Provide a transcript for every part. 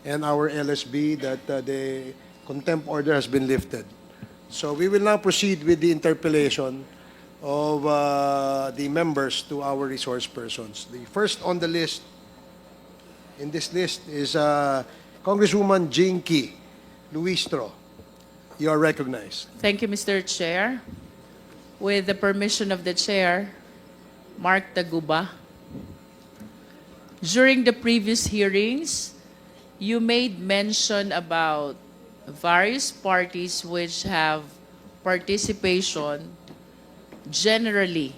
and our LSB that the contempt order has been lifted. So we will now proceed with the interpellation of the members to our resource persons. The first on the list, in this list, is Congresswoman Jinky Luistro. You are recognized. Thank you, Mr. Chair. With the permission of the Chair, Mark Taguba. During the previous hearings, you made mention about various parties which have participation generally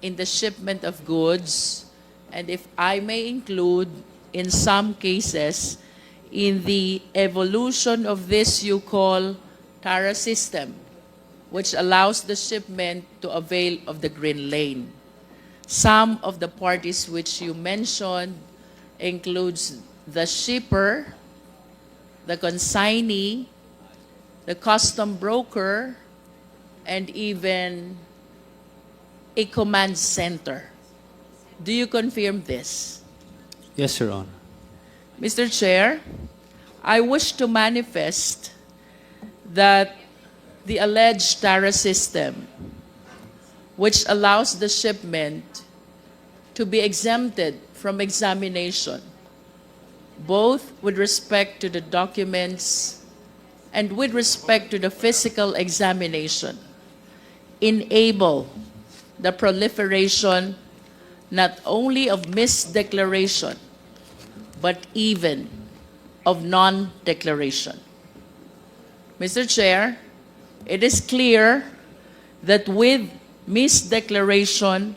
in the shipment of goods, and if I may include, in some cases, in the evolution of this you call TARA system, which allows the shipment to avail of the green lane. Some of the parties which you mentioned includes the shipper, the consignee, the custom broker, and even a command center. Do you confirm this? Yes, Your Honor. Mr. Chair, I wish to manifest that the alleged TARA system, which allows the shipment to be exempted from examination, both with respect to the documents and with respect to the physical examination, enable the proliferation not only of misdeclaration, but even of non-declaration. Mr. Chair, it is clear that with misdeclaration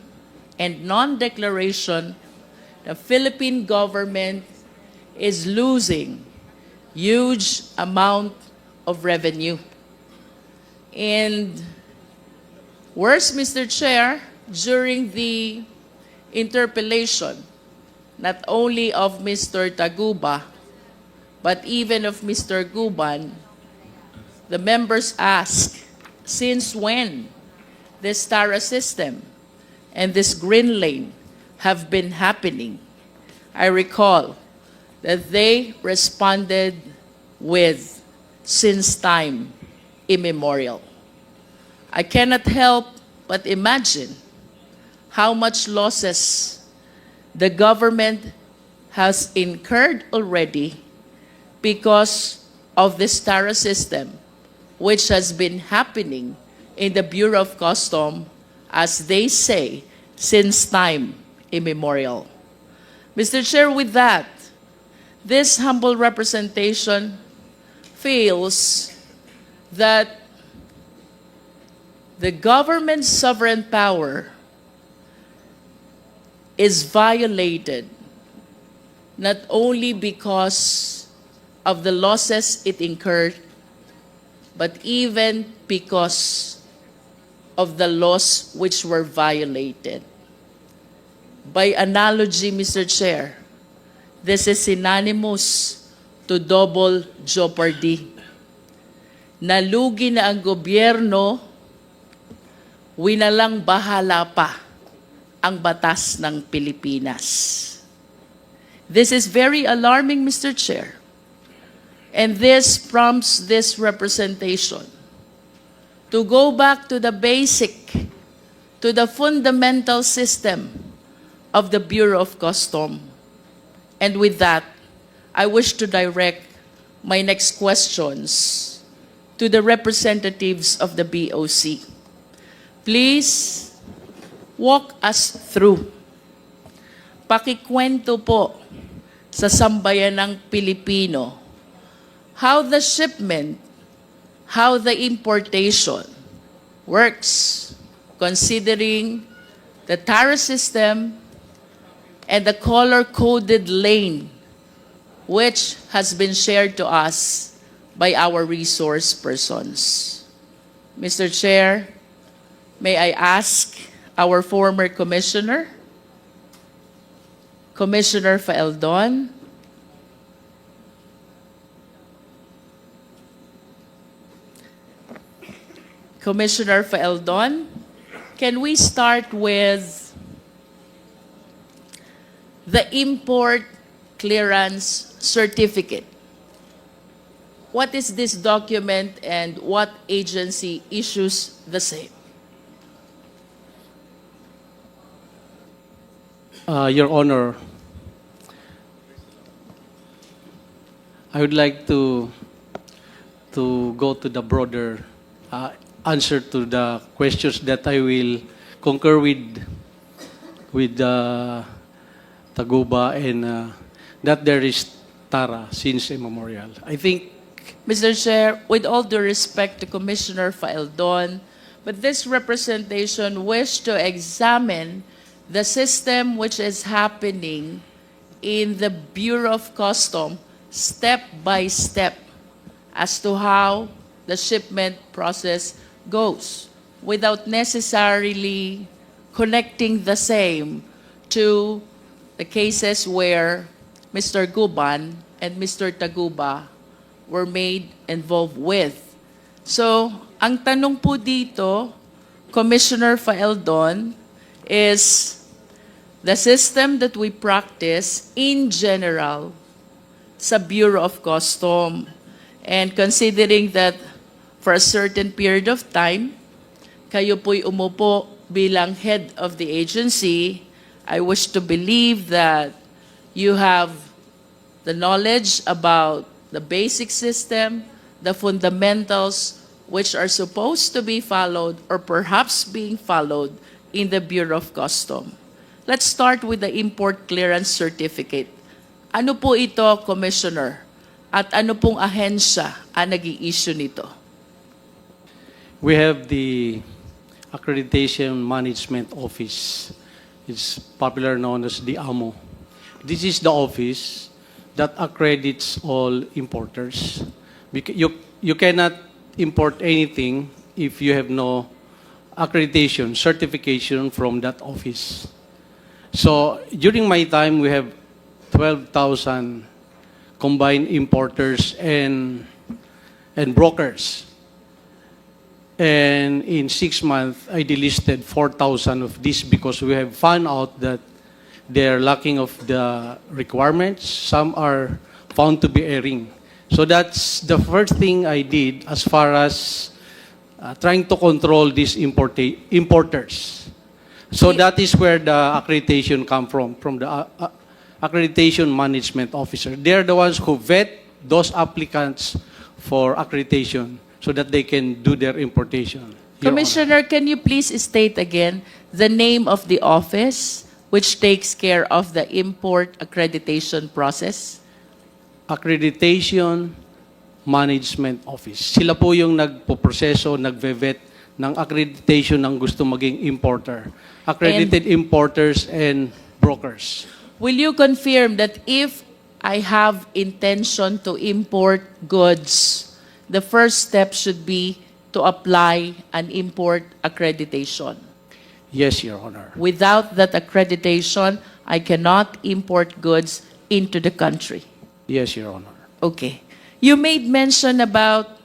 and non-declaration, the Philippine government is losing huge amount of revenue. And worse, Mr. Chair, during the interpellation, not only of Mr. Taguba, but even of Mr. Guban, the members ask, since when this TARA system and this green lane have been happening? I recall that they responded with, since time immemorial. I cannot help but imagine how much losses the government has incurred already because of this TARA system, which has been happening in the Bureau of Customs, as they say, since time immemorial. Mr. Chair, with that, this humble representation feels that the government's sovereign power is violated not only because of the losses it incurred, but even because of the laws which were violated. By analogy, Mr. Chair, this is synonymous to double jeopardy. Nalugi na ang gobyerno, winalang bahala pa ang batas ng Pilipinas. This is very alarming, Mr. Chair. And this prompts this representation to go back to the basic, to the fundamental system of the Bureau of Customs. And with that, I wish to direct my next questions to the representatives of the BOC. Please walk us through. Pakikwento po sa sambayanang Pilipino how the shipment, how the importation works, considering the TARA system and the color-coded lane, which has been shared to us by our resource persons. Mr. Chair, may I ask our former commissioner, Commissioner Faeldon, Commissioner Faeldon, can we start with the import clearance certificate what is this document and what agency issues the same? Your Honor, I would like to go to the broader answer to the questions that I will concur with Taguba and that there is Tara since immemorial. I think Mr. Chair, with all due respect to Commissioner Faeldon, but this representation wished to examine the system which is happening in the Bureau of Customs step by step as to how the shipment process goes without necessarily connecting the same to the cases where Mr. Guban and Mr. Taguba were made involved with. So, ang tanong po dito, Commissioner Faeldon, is the system that we practice in general sa Bureau of Customs. And considering that for a certain period of time, kayo po'y umupo bilang head of the agency, I wish to believe that you have the knowledge about the basic system, the fundamentals which are supposed to be followed or perhaps being followed in the Bureau of Customs. Let's start with the import clearance certificate. Ano po ito, Commissioner? At ano pong ahensya ang nag-i-issue nito? we have the Accreditation Management Office. It's popular known as the AMO. This is the office that accredits all importers. You cannot import anything if you have no accreditation, certification from that office. So during my time, we have 12,000 combined importers and brokers. And in 6 months, I delisted 4,000 of these because we have found out that they're lacking of the requirements. Some are found to be erring. So that's the first thing I did as far as trying to control these importers. So that is where the accreditation come from the Accreditation Management Officer. They're the ones who vet those applicants for accreditation so that they can do their importation. Your Commissioner, can you please state again the name of the office which takes care of the import accreditation process? Accreditation Management Office. Sila po yung nagpo-proseso, nagve-vet ng accreditation ng gusto maging importer. Accredited importers and brokers. Will you confirm that if I have intention to import goods, the first step should be to apply an import accreditation? Yes, Your Honor. Without that accreditation, I cannot import goods into the country. Yes, Your Honor. Okay. You made mention about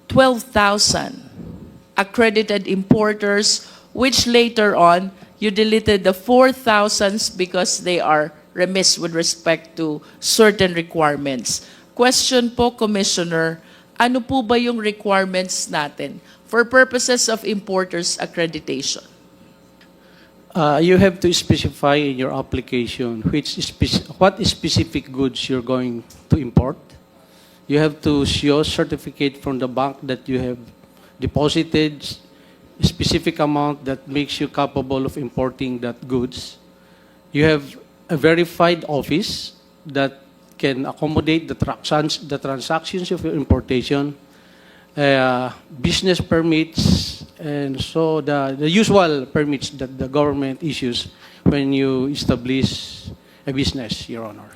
12,000 accredited importers, which later on you deleted the 4,000s because they are remiss with respect to certain requirements. Question po, Commissioner, ano po ba yung requirements natin for purposes of importers accreditation? You have to specify in your application what specific goods you're going to import. You have to show certificate from the bank that you have deposited a specific amount that makes you capable of importing that goods. You have a verified office that can accommodate the transactions of your importation, business permits, and so the usual permits that the government issues when you establish a business, Your Honor.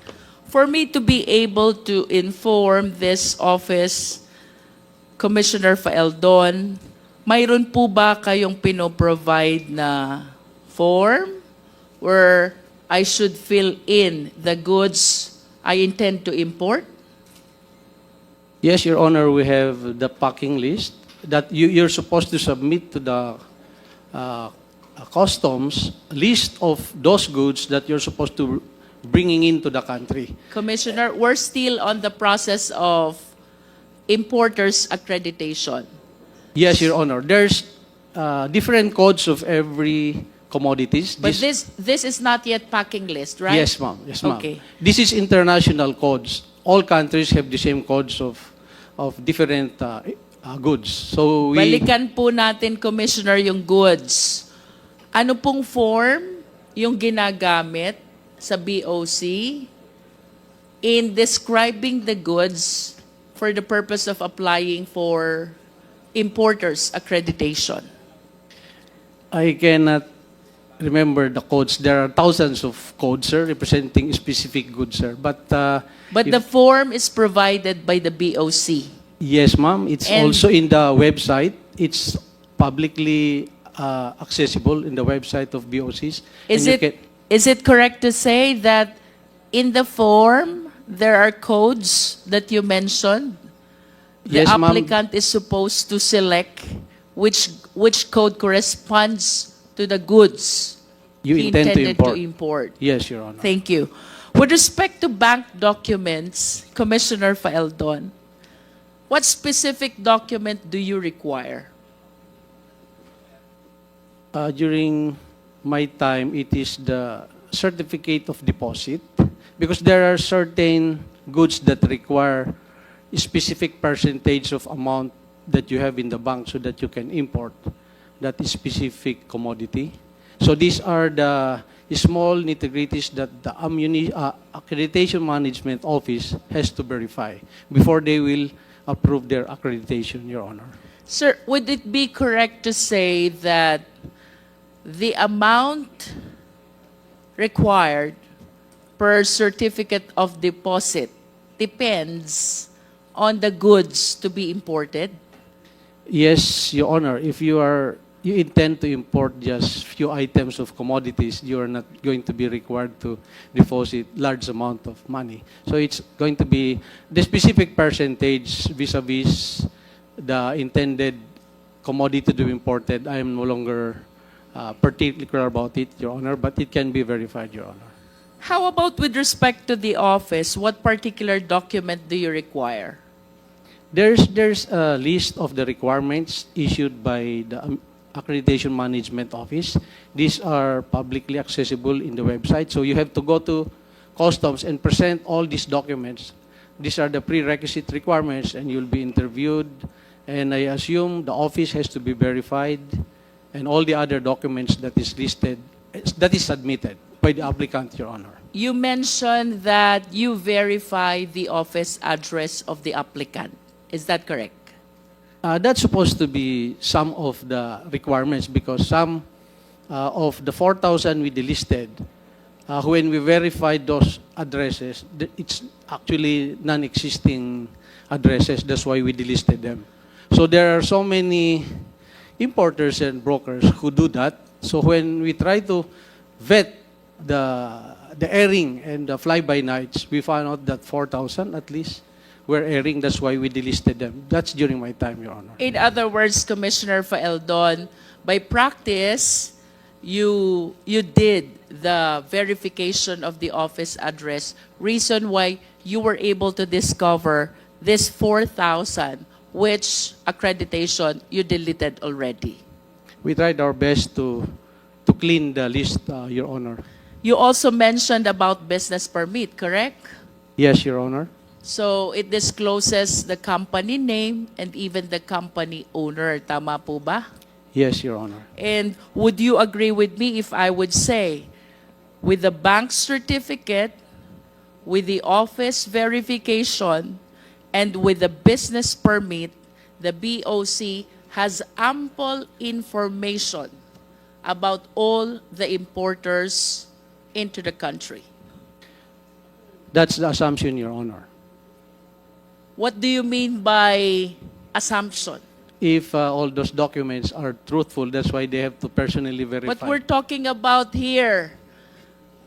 For me to be able to inform this office, Commissioner Faeldon, mayroon po ba kayong pinoprovide na form where I should fill in the goods I intend to import? Yes, Your Honor, we have the packing list that you're supposed to submit to the customs list of those goods that you're supposed to bringing into the country. Commissioner, we're still on the process of importers accreditation. Yes, Your Honor. There's different codes of every commodities. But this is not yet packing list, right? Yes, ma'am. Yes, ma'am. Okay. This is international codes. All countries have the same codes of different goods. So we Balikan po natin, Commissioner, yung goods. Ano pong form yung ginagamit sa BOC in describing the goods for the purpose of applying for importers accreditation? I cannot remember the codes. There are thousands of codes, sir, representing specific goods, sir. But But the form is provided by the BOC. yes, ma'am. It's And- also in the website. It's publicly accessible in the website of BOCs. Is And you it correct to say that in the form there are codes that you mentioned? The Yes, ma'am. applicant is supposed to select which code corresponds to the goods You he intend to intended import. Yes, Your Honor. Thank you. With respect to bank documents, Commissioner Faeldon, what specific document do you require? During my time, it is the certificate of deposit because there are certain goods that require a specific percentage of amount that you have in the bank so that you can import that specific commodity. So these are the small nitty-gritties that the Accreditation Management Office has to verify before they will approve their accreditation, Your Honor. Sir, would it be correct to say that the amount required per certificate of deposit depends on the goods to be imported? Yes, Your Honor. If you intend to import just few items of commodities, you are not going to be required to deposit large amount of money. So it's going to be the specific percentage vis-a-vis the intended commodity to be imported. I am no longer particular about it, Your Honor, but it can be verified, Your Honor. How about with respect to the office? What particular document do you require? There's a list of the requirements issued by the Accreditation Management Office. These are publicly accessible in the website. So you have to go to Customs and present all these documents. These are the prerequisite requirements and you'll be interviewed. And I assume the office has to be verified and all the other documents that is listed, that is submitted by the applicant, Your Honor. You mentioned that you verify the office address of the applicant. Is that correct? That's supposed to be some of the requirements because some of the 4,000 we delisted, when we verified those addresses, it's actually non-existing addresses. That's why we delisted them. So there are so many importers and brokers who do that. So when we try to vet the airing and the fly-by-nights, we found out that 4,000 at least were airing. That's why we delisted them. That's during my time, Your Honor. In other words, Commissioner Faeldon, by practice, you did the verification of the office address. Reason why you were able to discover this 4,000, which accreditation you deleted already. We tried our best to clean the list, Your Honor. You also mentioned about business permit, correct? Yes, Your Honor. So it discloses the company name and even the company owner. Tama po ba? Yes, Your Honor. And would you agree with me if I would say, with the bank certificate, with the office verification, and with the business permit, the BOC has ample information about all the importers into the country? That's the assumption, Your Honor. What do you mean by assumption? If all those documents are truthful, that's why they have to personally verify. But we're talking about here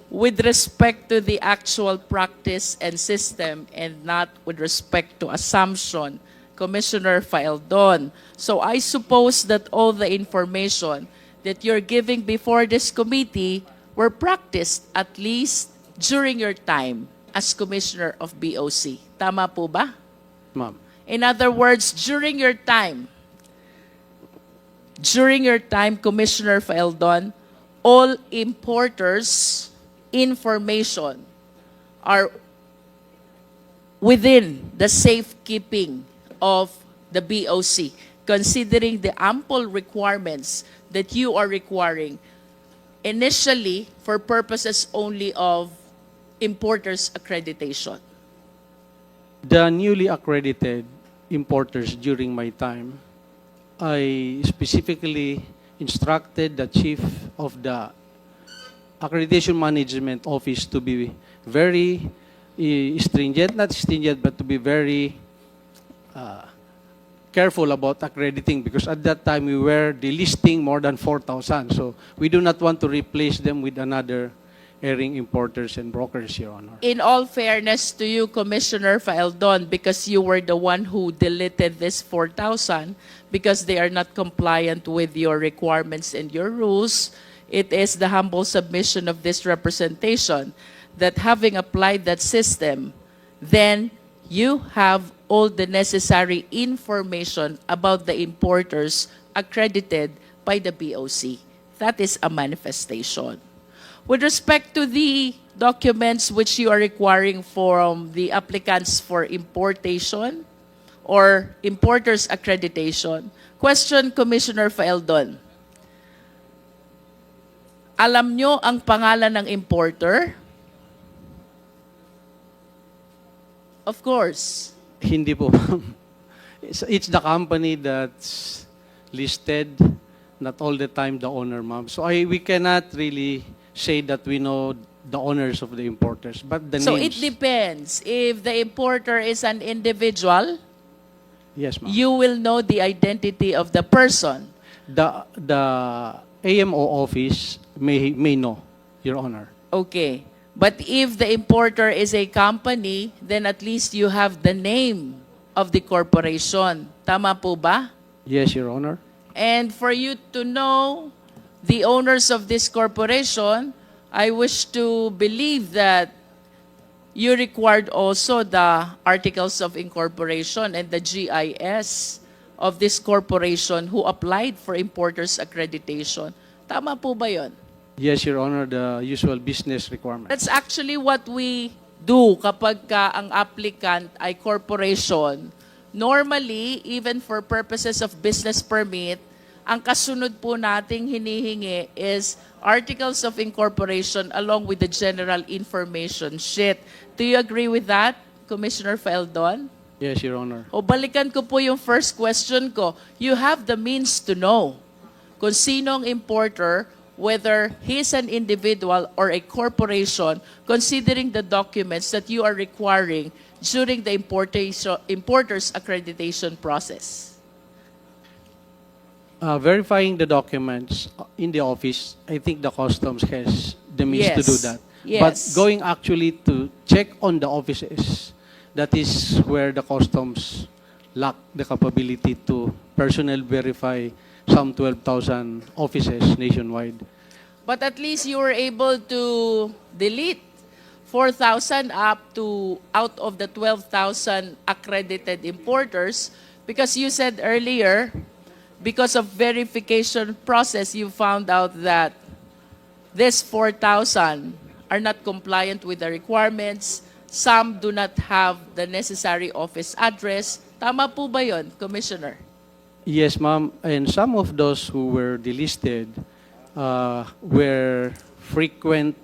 with respect to the actual practice and system and not with respect to assumption, Commissioner Faeldon. So I suppose that all the information that you're giving before this committee were practiced at least during your time as Commissioner of BOC. Tama po ba? Ma'am. In other words, during your time, Commissioner Faeldon, all importers' information are within the safekeeping of the BOC, considering the ample requirements that you are requiring initially for purposes only of importers' accreditation. The newly accredited importers during my time, I specifically instructed the chief of the accreditation management office to be very stringent, not stringent, but to be very careful about accrediting, because at that time we were delisting more than 4,000. So we do not want to replace them with another erring importers and brokers, Your Honor. In all fairness to you, Commissioner Faeldon, because you were the one who deleted this 4,000 because they are not compliant with your requirements and your rules, it is the humble submission of this representation that having applied that system, then you have all the necessary information about the importers accredited by the BOC. That is a manifestation. With respect to the documents which you are requiring from the applicants for importation or importers accreditation, question Commissioner Faeldon. Alam nyo ang pangalan ng importer? Of course. Hindi po, ma'am. It's the company that's listed, not all the time the owner, ma'am. So we cannot really say that we know the owners of the importers, but the So names. it depends. If the importer is an individual, Yes, ma'am. you will know the identity of the person. The AMO office may know, Your Honor. Okay. But if the importer is a company, then at least you have the name of the corporation. Tama po ba? Yes, Your Honor. And for you to know the owners of this corporation, I wish to believe that you required also the articles of incorporation and the GIS of this corporation who applied for importers accreditation. Tama po ba yun? Yes, Your Honor, the usual business requirement. That's actually what we do kapag ka ang applicant ay corporation. Normally, even for purposes of business permit, ang kasunod po nating hinihingi is articles of incorporation along with the general information sheet. Do you agree with that, Commissioner Faeldon? Yes, Your Honor. O balikan ko po yung first question ko. You have the means to know kung sinong importer, whether he's an individual or a corporation, considering the documents that you are requiring during the importer's accreditation process. Verifying the documents in the office, I think the customs has the means to do Yes. that. Yes. But going actually to check on the offices, that is where the customs lack the capability to personally verify some 12,000 offices nationwide. But at least you were able to delete 4,000 up to out of the 12,000 accredited importers, because you said earlier, because of verification process, you found out that this 4,000 are not compliant with the requirements. Some do not have the necessary office address. Tama po ba yun, Commissioner? Yes, ma'am. And some of those who were delisted were frequent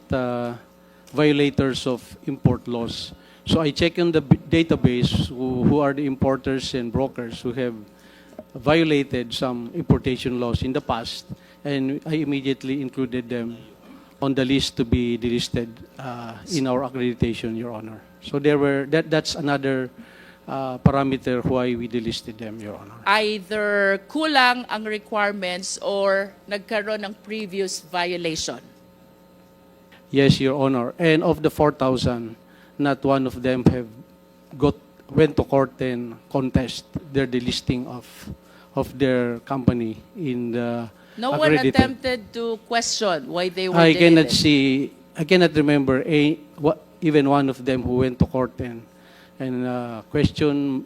violators of import laws. So I checked on the database who are the importers and brokers who have violated some importation laws in the past, and I immediately included them on the list to be delisted in our accreditation, Your Honor. So that's another parameter why we delisted them, Your Honor. Either kulang ang requirements or nagkaroon ng previous violation. Yes, Your Honor. And of the 4,000, not one of them went to court and contest their delisting of their company in the No one accredited. attempted to question why they were I cannot deleted. I cannot remember even one of them who went to court and question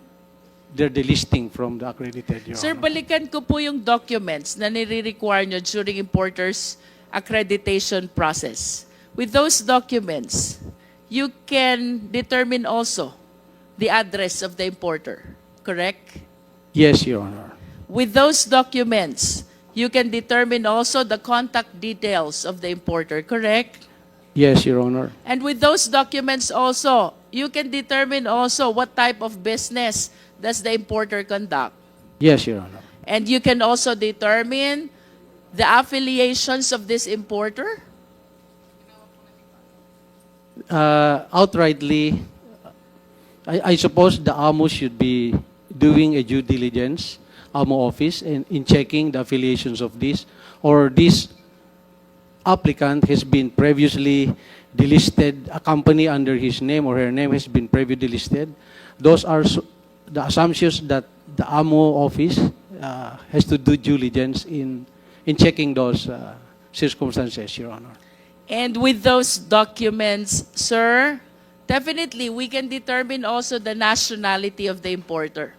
their delisting from the accredited, Your Sir, Honor. balikan ko po yung documents na nire-require nyo during importers accreditation process. With those documents, you can determine also the address of the importer, correct? Yes, Your Honor. With those documents, you can determine also the contact details of the importer, correct? Yes, Your Honor. And with those documents also, you can determine also what type of business does the importer conduct. Yes, Your Honor. And you can also determine the affiliations of this importer. Outrightly, I suppose the AMO should be doing a due diligence, AMO office, in checking the affiliations of this, or this applicant has been previously delisted, a company under his name or her name has been previously delisted. Those are the assumptions that the AMO office has to do due diligence in checking those circumstances, Your Honor. And with those documents, sir, definitely we can determine also the nationality of the importer.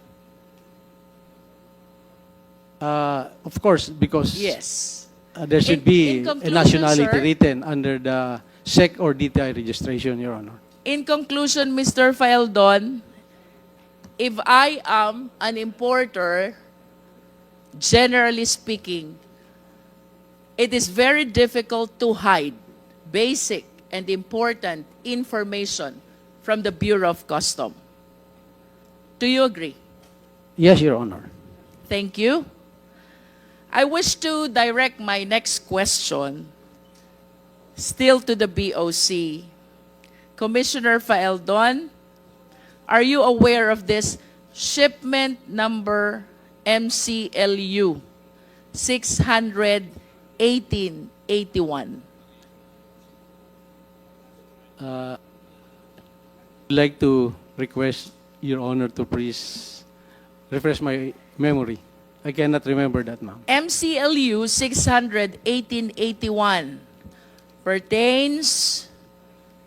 Of course, because Yes. there should be In a conclusion, nationality sir, written under the SEC or DTI registration, Your Honor. In conclusion, Mr. Faeldon, if I am an importer, generally speaking, it is very difficult to hide basic and important information from the Bureau of Customs. Do you agree? Yes, Your Honor. Thank you. I wish to direct my next question still to the BOC. Commissioner Faeldon, are you aware of this shipment number MCLU 61881? I'd like to request Your Honor to please refresh my memory. I cannot remember that, ma'am. MCLU 61881 pertains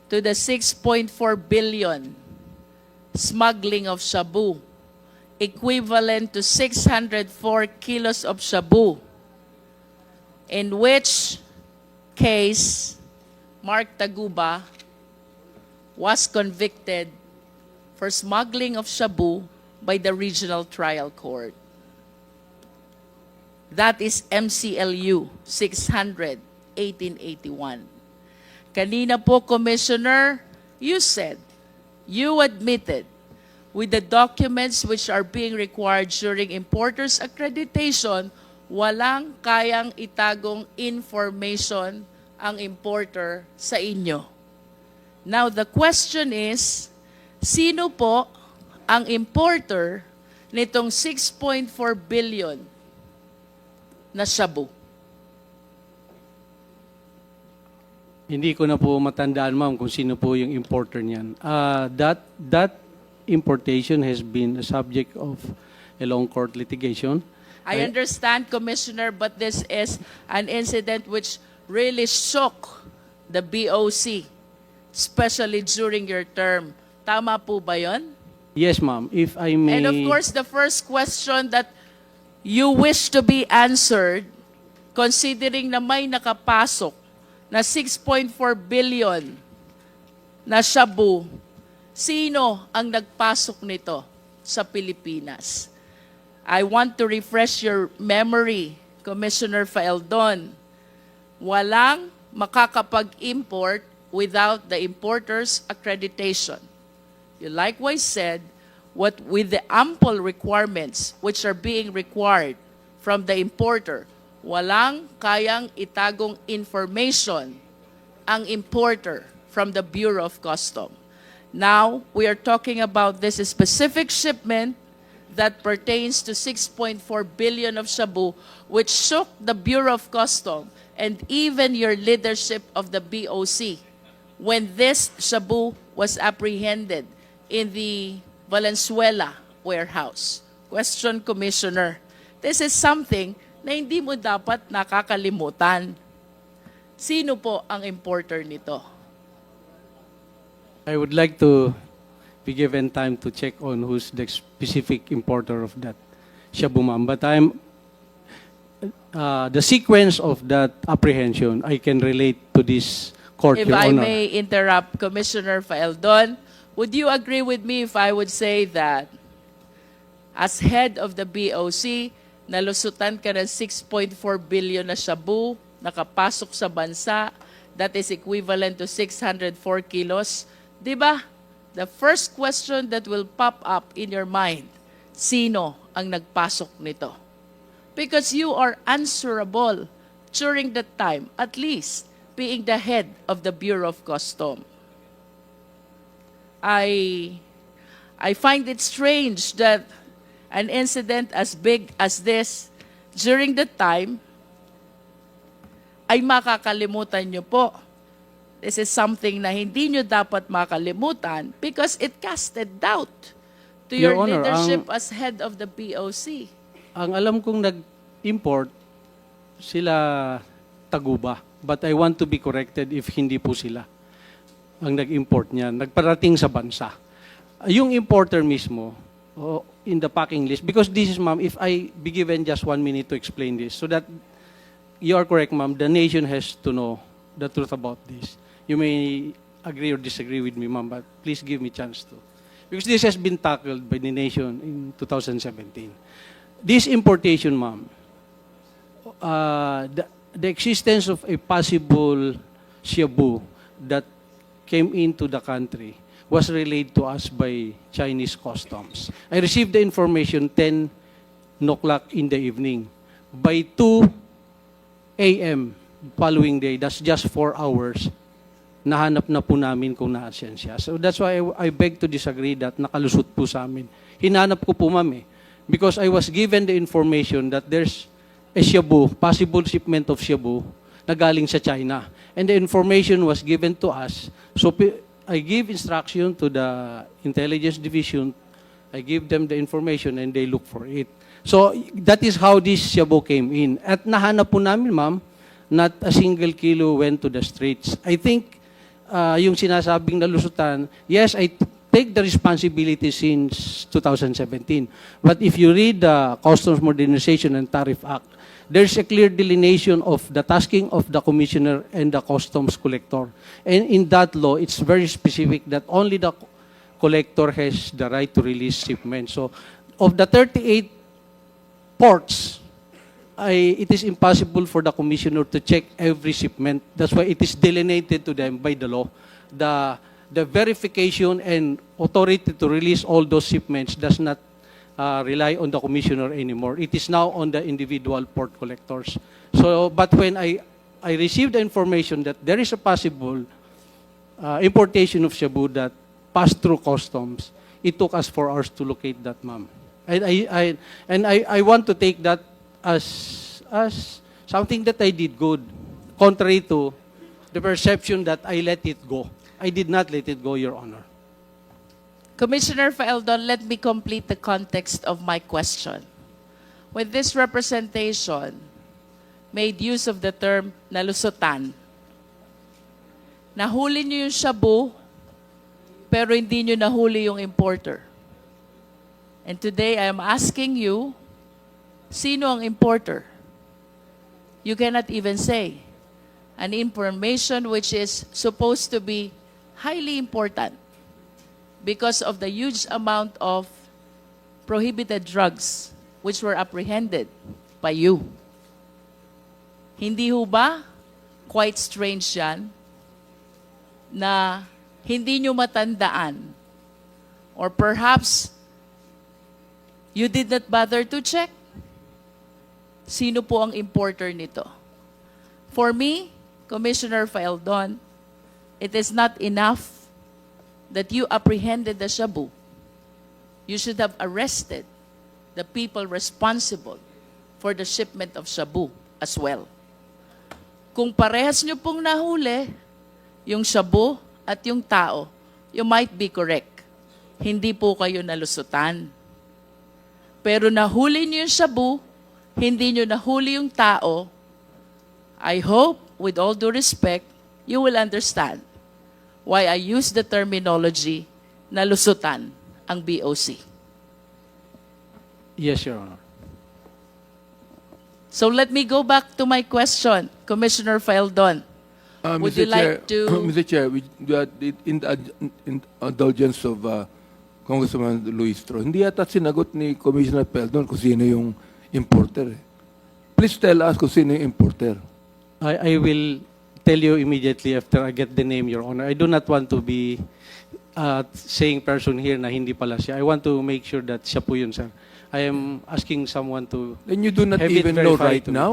to the 6.4 billion smuggling of shabu, equivalent to 604 kilos of shabu, in which case Mark Taguba was convicted for smuggling of shabu by the Regional Trial Court. That is MCLU 61881. Kanina po, Commissioner, you said, you admitted with the documents which are being required during importer's accreditation, walang kayang itagong information ang importer sa inyo. Now, the question is, sino po ang importer nitong 6.4 billion na shabu? Hindi ko na po matandaan, ma'am, kung sino po yung importer niyan. That importation has been a subject of a long court litigation. I understand, Commissioner, but this is an incident which really shook the BOC, especially during your term. Tama po ba yon? Yes, ma'am. If I may... And of course, the first question that you wish to be answered, considering na may nakapasok na 6.4 billion na shabu, sino ang nagpasok nito sa Pilipinas? I want to refresh your memory, Commissioner Faeldon. Walang makakapag-import without the importer's accreditation. You likewise said, what with the ample requirements which are being required from the importer, walang kayang itagong information ang importer from the Bureau of Customs. Now, we are talking about this specific shipment that pertains to 6.4 billion of shabu, which shook the Bureau of Customs and even your leadership of the BOC when this shabu was apprehended in the Valenzuela warehouse. Question, Commissioner. This is something na hindi mo dapat nakakalimutan. Sino po ang importer nito? I would like to be given time to check on who's the specific importer of that shabu, ma'am. But the sequence of that apprehension, I can relate to this court, If Your I Honor. may interrupt, Commissioner Faeldon, would you agree with me if I would say that as head of the BOC, nalusutan ka ng 6.4 billion na shabu, nakapasok sa bansa, that is equivalent to 604 kilos. Diba? The first question that will pop up in your mind, sino ang nagpasok nito? Because you are answerable during that time, at least being the head of the Bureau of Customs. I find it strange that an incident as big as this during the time ay makakalimutan nyo po. This is something na hindi nyo dapat makalimutan because it casted doubt to your Your Honor, leadership as head of the BOC. Ang alam kong nag-import, sila Taguba. But I want to be corrected if hindi po sila ang nag-import niyan. Nagparating sa bansa. Yung importer mismo, in the packing list, because this is, ma'am, if I be given just 1 minute to explain this, so that you are correct, ma'am, the nation has to know the truth about this. You may agree or disagree with me, ma'am, but please give me a chance to. Because this has been tackled by the nation in 2017. This importation, ma'am, the existence of a possible shabu that came into the country was relayed to us by Chinese customs. I received the information 10 o'clock in the evening. By 2 a.m. following day, that's just 4 hours, nahanap na po namin kung naasen siya. So that's why I beg to disagree that nakalusot po sa amin. Hinanap ko po, ma'am, because I was given the information that there's a shabu, possible shipment of shabu, na galing sa China. And the information was given to us. So I give instruction to the intelligence division. I give them the information and they look for it. So that is how this shabu came in. At nahanap po namin, ma'am, not a single kilo went to the streets. I think yung sinasabing nalusutan, yes, I take the responsibility since 2017. But if you read the Customs Modernization and Tariff Act, there's a clear delineation of the tasking of the commissioner and the customs collector. And in that law, it's very specific that only the collector has the right to release shipments. So of the 38 ports, it is impossible for the commissioner to check every shipment. That's why it is delineated to them by the law. The verification and authority to release all those shipments does not rely on the commissioner anymore. It is now on the individual port collectors. So, but when I received the information that there is a possible importation of shabu that passed through customs, it took us 4 hours to locate that, ma'am. And I want to take that as something that I did good, contrary to the perception that I let it go. I did not let it go, Your Honor. Commissioner Faeldon, let me complete the context of my question. When this representation made use of the term nalusutan, nahuli niyo yung shabu, pero hindi niyo nahuli yung importer. And today, I am asking you, sino ang importer? You cannot even say an information which is supposed to be highly important because of the huge amount of prohibited drugs which were apprehended by you. Hindi ho ba quite strange yan na hindi nyo matandaan or perhaps you did not bother to check sino po ang importer nito? For me, Commissioner Faeldon, it is not enough that you apprehended the shabu. You should have arrested the people responsible for the shipment of shabu as well. Kung parehas nyo pong nahuli, yung shabu at yung tao, you might be correct. Hindi po kayo nalusutan. Pero nahuli nyo yung shabu, hindi nyo nahuli yung tao, I hope, with all due respect, you will understand why I use the terminology nalusutan ang BOC. Yes, Your Honor. So let me go back to my question, Commissioner Faeldon. Would you like to... Mr. Chair, in the indulgence of Congressman Luistro, hindi yata sinagot ni Commissioner Faeldon kung sino yung importer. Please tell us kung sino yung importer. I will tell you immediately after I get the name, Your Honor. I do not want to be saying person here na hindi pala siya. I want to make sure that siya po yun, sir. I am asking someone to... Then you do not have it even know verified right to me. now?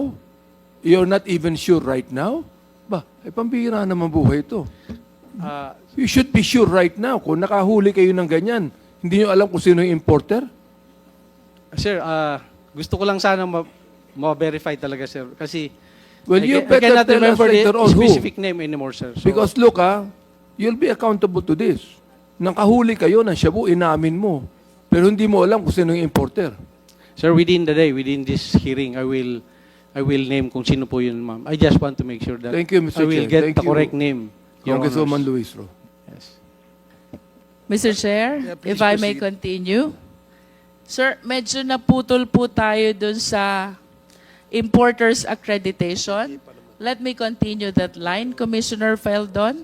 You're not even sure right now? Ba, pambihira naman buhay ito. You should be sure right now. Kung nakahuli kayo ng ganyan, hindi nyo alam kung sino yung importer? Sir, gusto ko lang sana ma-verify talaga, sir. Kasi Well, you I better cannot tell us remember later the on who. specific name anymore, sir. So, Because look, you'll be accountable to this. Nakahuli kayo ng shabu, inamin mo. Pero hindi mo alam kung sino yung importer. sir, within the day, within this hearing, I will name kung sino po yun, ma'am. I just want to make sure that Thank you, Mr. I will Chair. get Thank the you, correct name. Your Congresswoman Honors. Luistro. Yes. Mr. Chair, Yeah, please if I may proceed. continue. Sir, medyo naputol po tayo dun sa importers accreditation. Let me continue that line, Commissioner Faeldon.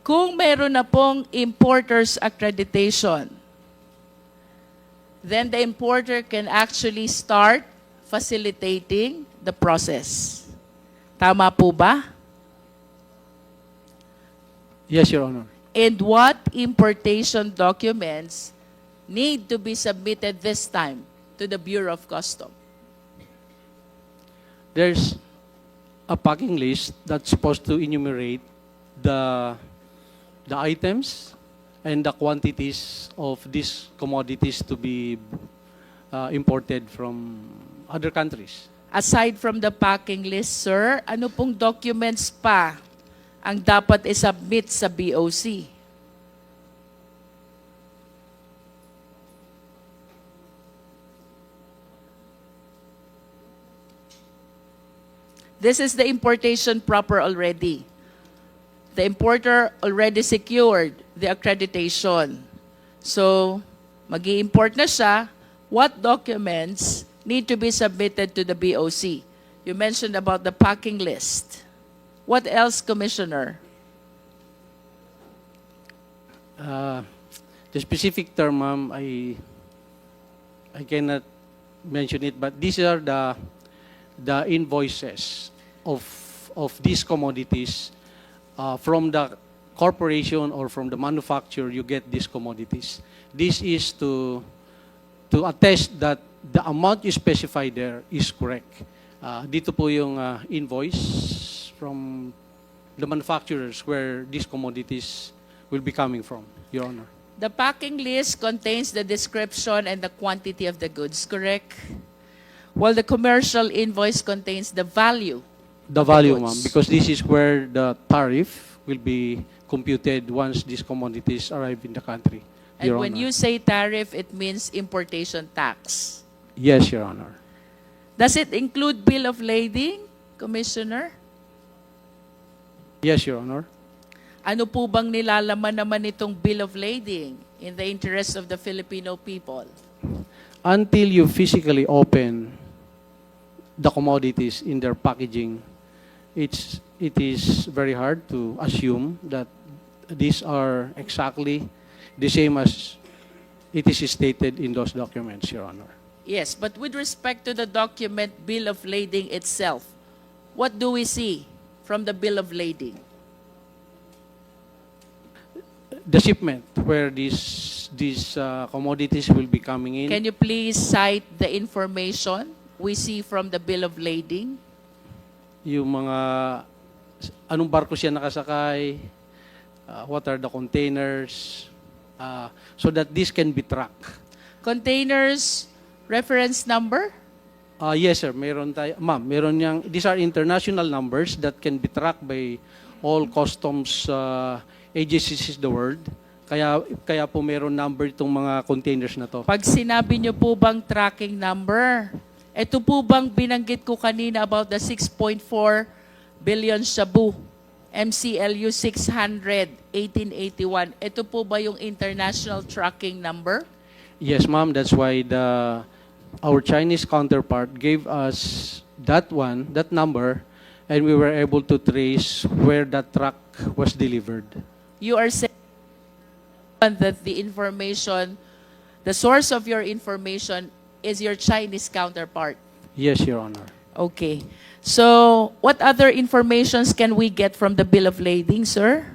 Kung meron na pong importers accreditation, then the importer can actually start facilitating the process. Tama po ba? Yes, Your Honor. And what importation documents need to be submitted this time to the Bureau of Customs? There's a packing list that's supposed to enumerate the items and the quantities of these commodities to be imported from other countries. Aside from the packing list, sir, ano pong documents pa ang dapat isubmit sa BOC? This is the importation proper already. The importer already secured the accreditation. So, mag-i-import na siya. What documents need to be submitted to the BOC? You mentioned about the packing list. What else, Commissioner? The specific term, ma'am, I cannot mention it, but these are the invoices of these commodities from the corporation or from the manufacturer. You get these commodities. This is to attest that the amount you specify there is correct. Dito po yung invoice from the manufacturers where these commodities will be coming from, Your Honor. The packing list contains the description and the quantity of the goods, correct? While the commercial invoice contains the value. The of value, goods. ma'am, because this is where the tariff will be computed once these commodities arrive in the country, And Your when Honor. you say tariff, it means importation tax. Yes, Your Honor. Does it include bill of lading, Commissioner? Yes, Your Honor. Ano po bang nilalaman naman itong bill of lading in the interest of the Filipino people? Until you physically open the commodities in their packaging, it is very hard to assume that these are exactly the same as it is stated in those documents, Your Honor. Yes, but with respect to the document bill of lading itself, what do we see from the bill of lading? The shipment where these commodities will be coming in. Can you please cite the information we see from the bill of lading? Yung mga anong barko siya nakasakay, what are the containers, so that this can be tracked. Containers reference number? Yes, sir. Meron tayo. Ma'am, meron yang, these are international numbers that can be tracked by all customs agencies in the world. Kaya po meron number itong mga containers na to. Pag sinabi niyo po bang tracking number, ito po bang binanggit ko kanina about the 6.4 billion shabu, MCLU 600 1881. Ito po ba yung international tracking number? Yes, ma'am. That's why our Chinese counterpart gave us that number, and we were able to trace where that truck was delivered. You are saying that the source of your information is your Chinese counterpart. Yes, Your Honor. Okay. So, what other informations can we get from the bill of lading, sir?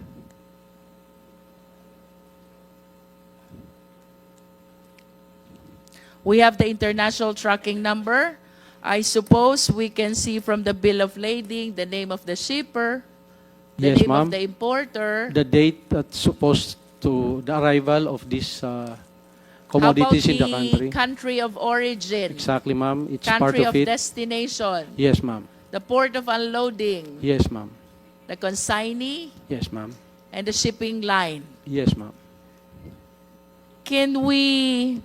We have the international tracking number. I suppose we can see from the bill of lading the name of the shipper, the Yes, name ma'am. of the importer. The date that's supposed to the arrival of these commodities in the How about country. the country of origin, Exactly, ma'am. It's part country of of it. destination, Yes, ma'am. the port of unloading, Yes, ma'am. the consignee, Yes, ma'am. and the shipping line? Yes, ma'am. Can we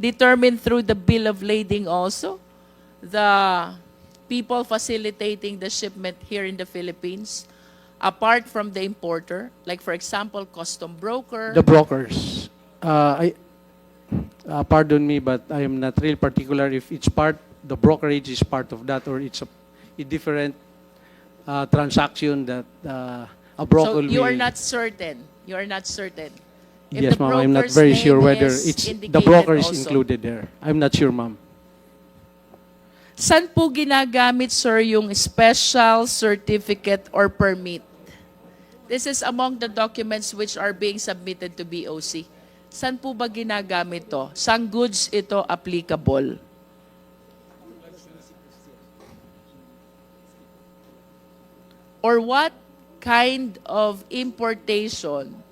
determine through the bill of lading also the people facilitating the shipment here in the Philippines, apart from the importer? Like, for example, custom broker. The brokers. Pardon me, but I am not real particular if the brokerage is part of that, or it's a different transaction that a broker So you are will. not certain. You are not certain. If Yes, the ma'am. I'm not broker's very sure name whether is it's the indicated broker is also. included there. I'm not sure, ma'am. Saan po ginagamit, sir, yung special certificate or permit? This is among the documents which are being submitted to BOC. Saan po ba ginagamit to? Saan goods ito applicable? Or what kind of importation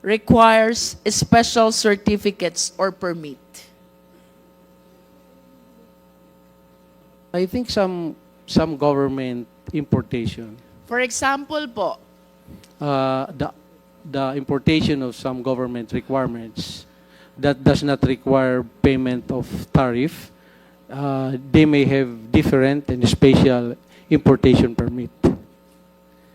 requires special certificates or permit? I think some government importation. For example po, The importation of some government requirements that does not require payment of tariff, they may have different and special importation permit,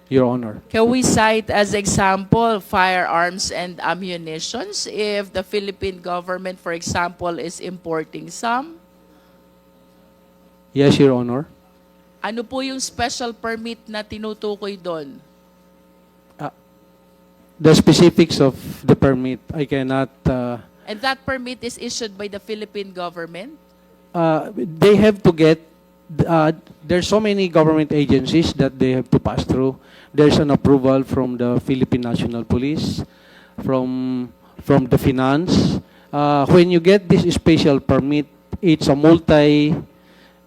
Your Honor. can we cite as example firearms and ammunitions if the Philippine government, for example, is importing some? Yes, Your Honor. Ano po yung special permit na tinutukoy doon? The specifics of the permit, I cannot. And that permit is issued by the Philippine government? They have to get. There's so many government agencies that they have to pass through. There's an approval from the Philippine National Police, from the finance. When you get this special permit, it's a multi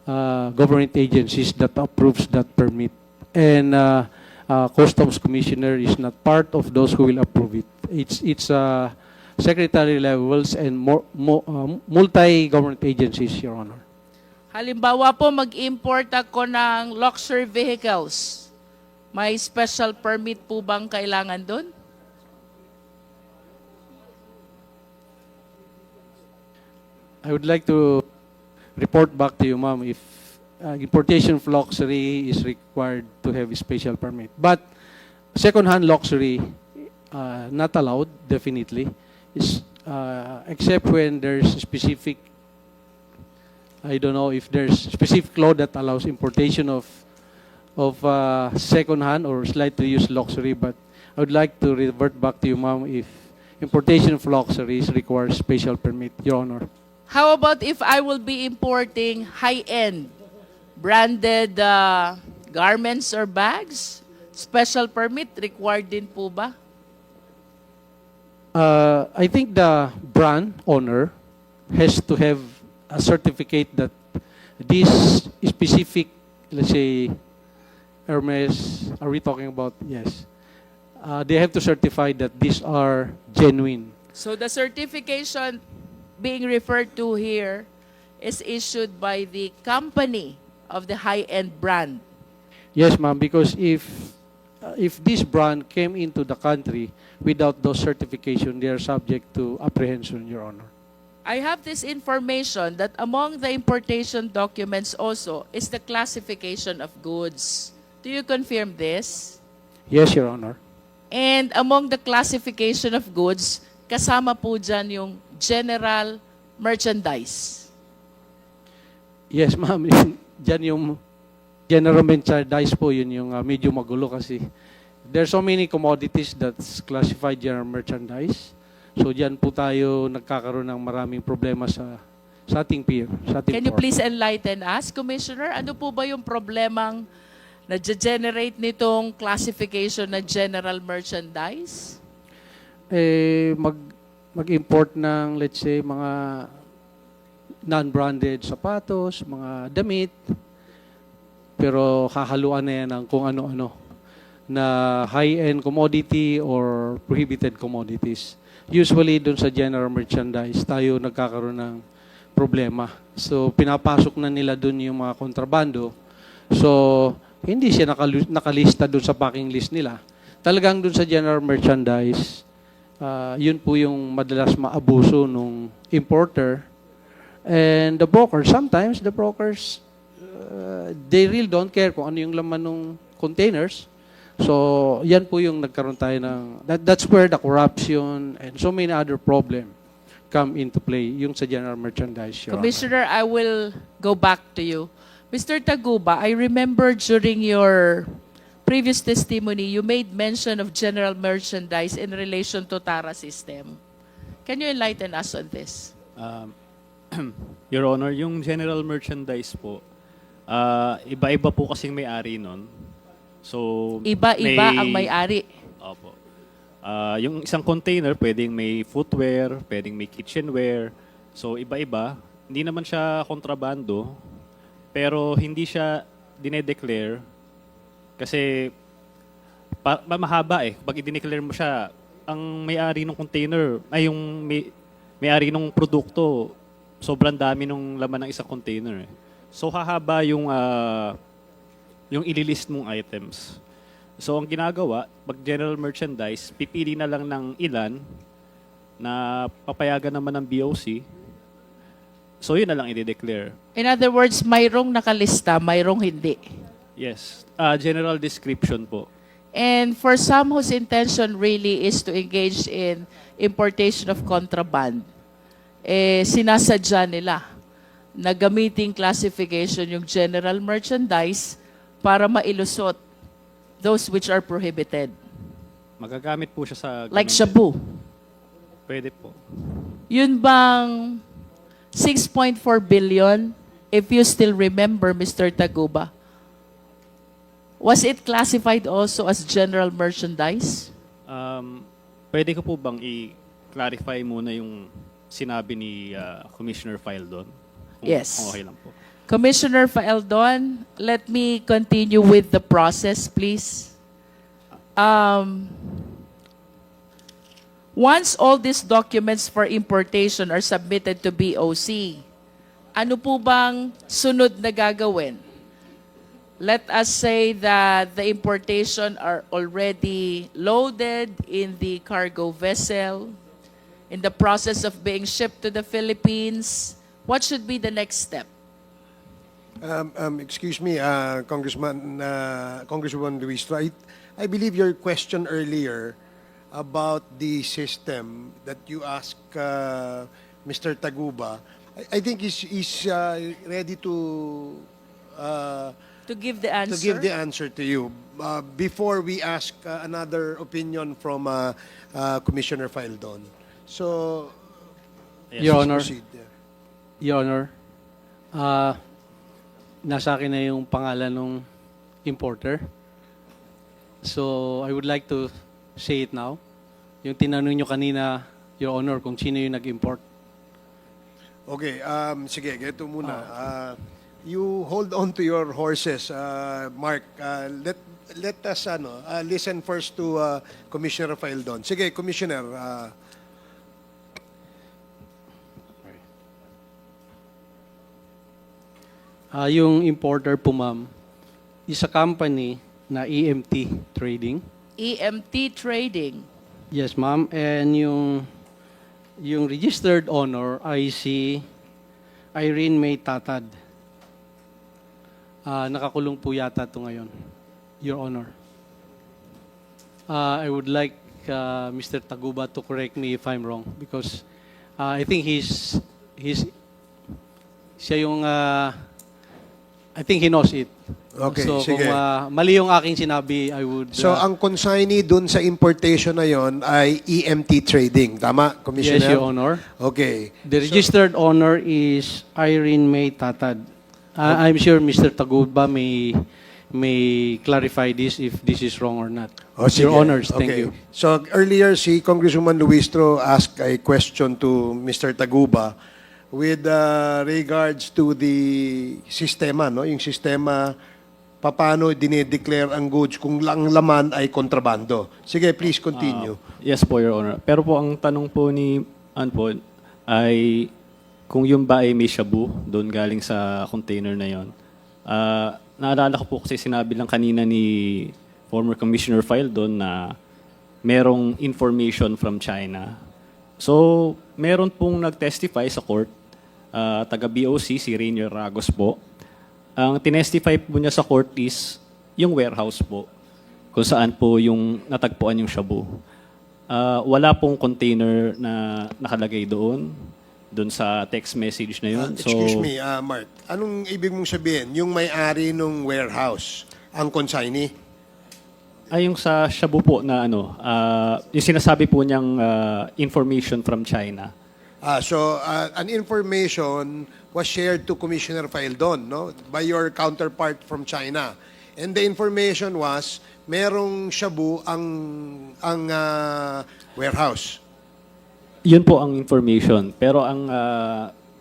government agencies that approves that permit, and Customs Commissioner is not part of those who will approve it. It's secretary levels and multi government agencies, Your Honor. Halimbawa po, mag-import ako ng luxury vehicles. May special permit po bang kailangan doon? I would like to report back to you, ma'am, if importation of luxury is required to have a special permit. But second-hand luxury, not allowed, definitely, is, except when there's specific, I don't know if there's specific law that allows importation of second-hand or slightly used luxury, but I would like to revert back to you, ma'am, if importation of luxuries requires special permit, Your Honor. How about if I will be importing high-end branded garments or bags? Special permit required din po ba? I think the brand owner has to have a certificate that this specific, let's say, Hermes, are we talking about? Yes. They have to certify that these are genuine. So the certification being referred to here is issued by the company of the high-end brand. Yes, ma'am, because if this brand came into the country without those certification, they are subject to apprehension, Your Honor. I have this information that among the importation documents also is the classification of goods. Do you confirm this? Yes, Your Honor. And among the classification of goods, kasama po dyan yung general merchandise. Yes, ma'am. Diyan yung general merchandise po, yun yung medyo magulo kasi there's so many commodities that's classified general merchandise. So diyan po tayo nagkakaroon ng maraming problema sa ating peer, sa ating Can you port. please enlighten us, Commissioner? Ano po ba yung problemang na-generate nitong classification na general merchandise? Mag-import ng, let's say, mga non-branded sapatos, mga damit, pero hahaluan na yan ng kung ano-ano na high-end commodity or prohibited commodities. Usually, dun sa general merchandise, tayo nagkakaroon ng problema. So, pinapasok na nila dun yung mga kontrabando. So, hindi siya nakalista dun sa packing list nila. Talagang dun sa general merchandise, yun po yung madalas maabuso nung importer. And the brokers, sometimes the brokers, they really don't care kung ano yung laman ng containers. So, yan po yung nagkaroon tayo ng, that's where the corruption and so many other problems come into play, yung sa general merchandise. Your Commissioner, I will go back to you. Mr. Taguba, I remember during your previous testimony, you made mention of general merchandise in relation to TARA system. Can you enlighten us on this? Your Honor, yung general merchandise po, iba-iba po kasing may-ari nun. So, Iba-iba ang may-ari. Opo. Yung isang container, pwedeng may footwear, pwedeng may kitchenware. So, iba-iba. Hindi naman siya kontrabando, pero hindi siya dinedeclare kasi mahaba eh. Pag i-declare mo siya, ang may-ari ng container, ay yung may-ari ng produkto, sobrang dami ng laman ng isang container eh. So, hahaba yung ililist mong items. So, ang ginagawa, pag general merchandise, pipili na lang ng ilan na papayagan naman ng BOC. So, yun na lang i-declare. In other words, mayroong nakalista, mayroong hindi. Yes. General description po. And for some whose intention really is to engage in importation of contraband, sinasadya nila na gamiting classification yung general merchandise para mailusot those which are prohibited. Magagamit po siya sa... Like ganun shabu. din. Pwede po. Yun bang 6.4 billion, if you still remember, Mr. Taguba, was it classified also as general merchandise? Pwede ko po bang i-clarify muna yung sinabi ni Commissioner Faeldon? Yes. Kung okay lang po. Commissioner Faeldon, let me continue with the process, please. Once all these documents for importation are submitted to BOC, ano po bang sunod na gagawin? Let us say that the importation are already loaded in the cargo vessel, in the process of being shipped to the Philippines. What should be the next step? Excuse me, Congresswoman Luistro, I believe your question earlier about the system that you asked Mr. Taguba, I think he's ready to give the answer? to give the answer to you. Before we ask another opinion from Commissioner Faeldon. So, Your please Honor, proceed. Yeah. Your Honor, nasa akin na yung pangalan ng importer. So, I would like to say it now. Yung tinanong nyo kanina, Your Honor, kung sino yung nag-import. Okay, sige, ganito muna. You hold on to your horses, Mark. Let us listen first to Commissioner Faeldon. Sige, Commissioner. Yung importer po, ma'am, is a company na EMT Trading. EMT Trading. Yes, ma'am. And yung registered owner ay si Irene May Tatad. Nakakulong po yata ito ngayon, Your Honor. I would like Mr. Taguba to correct me if I'm wrong because I think siya yung I think he knows it. Okay, so sige. kung mali yung aking sinabi, I would So, ang consignee dun sa importation na yon ay EMT Trading. Tama, yes, Commissioner? Your Honor. Okay. The registered owner is Irene May Tatad. I'm sure Mr. Taguba may clarify this if this is wrong or not. Oh, sige. Your Honors, thank Okay. you. So, earlier, si Congresswoman Luistro asked a question to Mr. Taguba with regards to the sistema, no? Yung sistema, paano dinideclare ang goods kung lang laman ay kontrabando. Sige, please continue. Yes po, Your Honor. Pero po ang tanong po ni po ay kung yung ba ay may shabu doon galing sa container na yon. Naalala ko po kasi sinabi lang kanina ni former Commissioner Faeldon na merong information from China. So, meron pong nag-testify sa court, taga-BOC, si Rainier Ragos po. Ang tinestify po niya sa court is yung warehouse po, kung saan po yung natagpuan yung shabu. Wala pong container na nakalagay doon sa text message na yun. Excuse me, Mark. Anong ibig mong sabihin? Yung may-ari ng warehouse, ang consignee? Ay, yung sa shabu po na yung sinasabi po niyang information from China. So, an information was shared to Commissioner Faeldon, no? By your counterpart from China. And the information was, merong shabu ang warehouse. Yun po ang information. Pero ang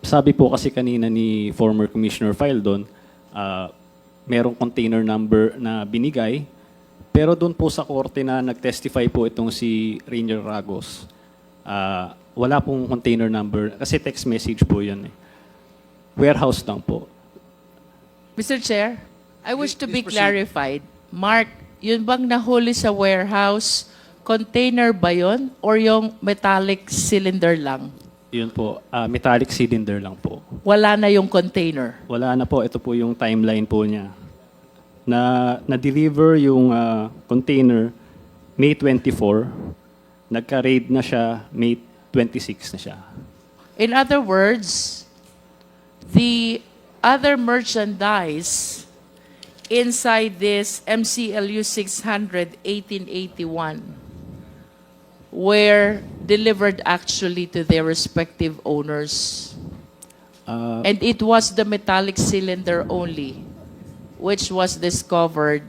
sabi po kasi kanina ni former Commissioner Faeldon, merong container number na binigay. Pero doon po sa korte na nag-testify po itong si Rainier Ragos, wala pong container number. Kasi text message po yun. Warehouse lang po. Mr. Chair, I wish to be Please proceed. clarified. Mark, yun bang nahuli sa warehouse, container ba yun or yung metallic cylinder lang? Yun po. Metallic cylinder lang po. Wala na yung container. Wala na po. Ito po yung timeline po niya. Na-deliver yung container May 24. Nagka-raid na siya May 26 na siya. In other words, the other merchandise inside this MCLU 600 1881 were delivered actually to their respective owners. And it was the metallic cylinder only which was discovered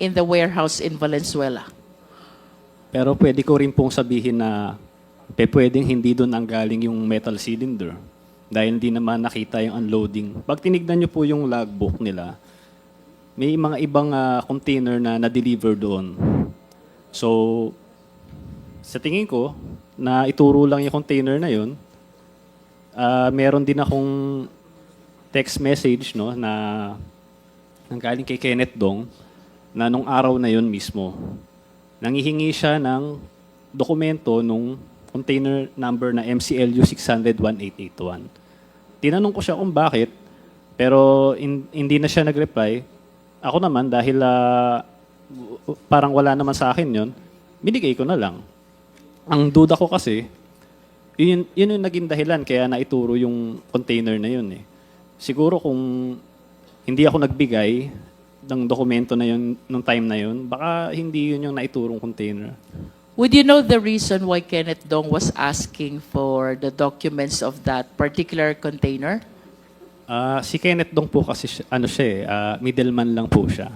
in the warehouse in Valenzuela. Pero pwede ko rin pong sabihin na pwedeng hindi doon ang galing yung metal cylinder dahil hindi naman nakita yung unloading. Pag tinignan nyo po yung logbook nila, may mga ibang container na na-deliver doon. So, sa tingin ko, na ituro lang yung container na yun, meron din akong text message no, na galing kay Kenneth Dong na nung araw na yun mismo, nangihingi siya ng dokumento nung container number na MCLU 600-1881. Tinanong ko siya kung bakit, pero hindi na siya nag-reply. Ako naman, dahil parang wala naman sa akin yon, binigay ko na lang. Ang duda ko kasi, yun yung naging dahilan kaya naituro yung container na yun. Siguro kung hindi ako nagbigay ng dokumento na yun, nung time na yun, baka hindi yun yung naiturong container. Would you know the reason why Kenneth Dong was asking for the documents of that particular container? Si Kenneth Dong po kasi, middleman lang po siya.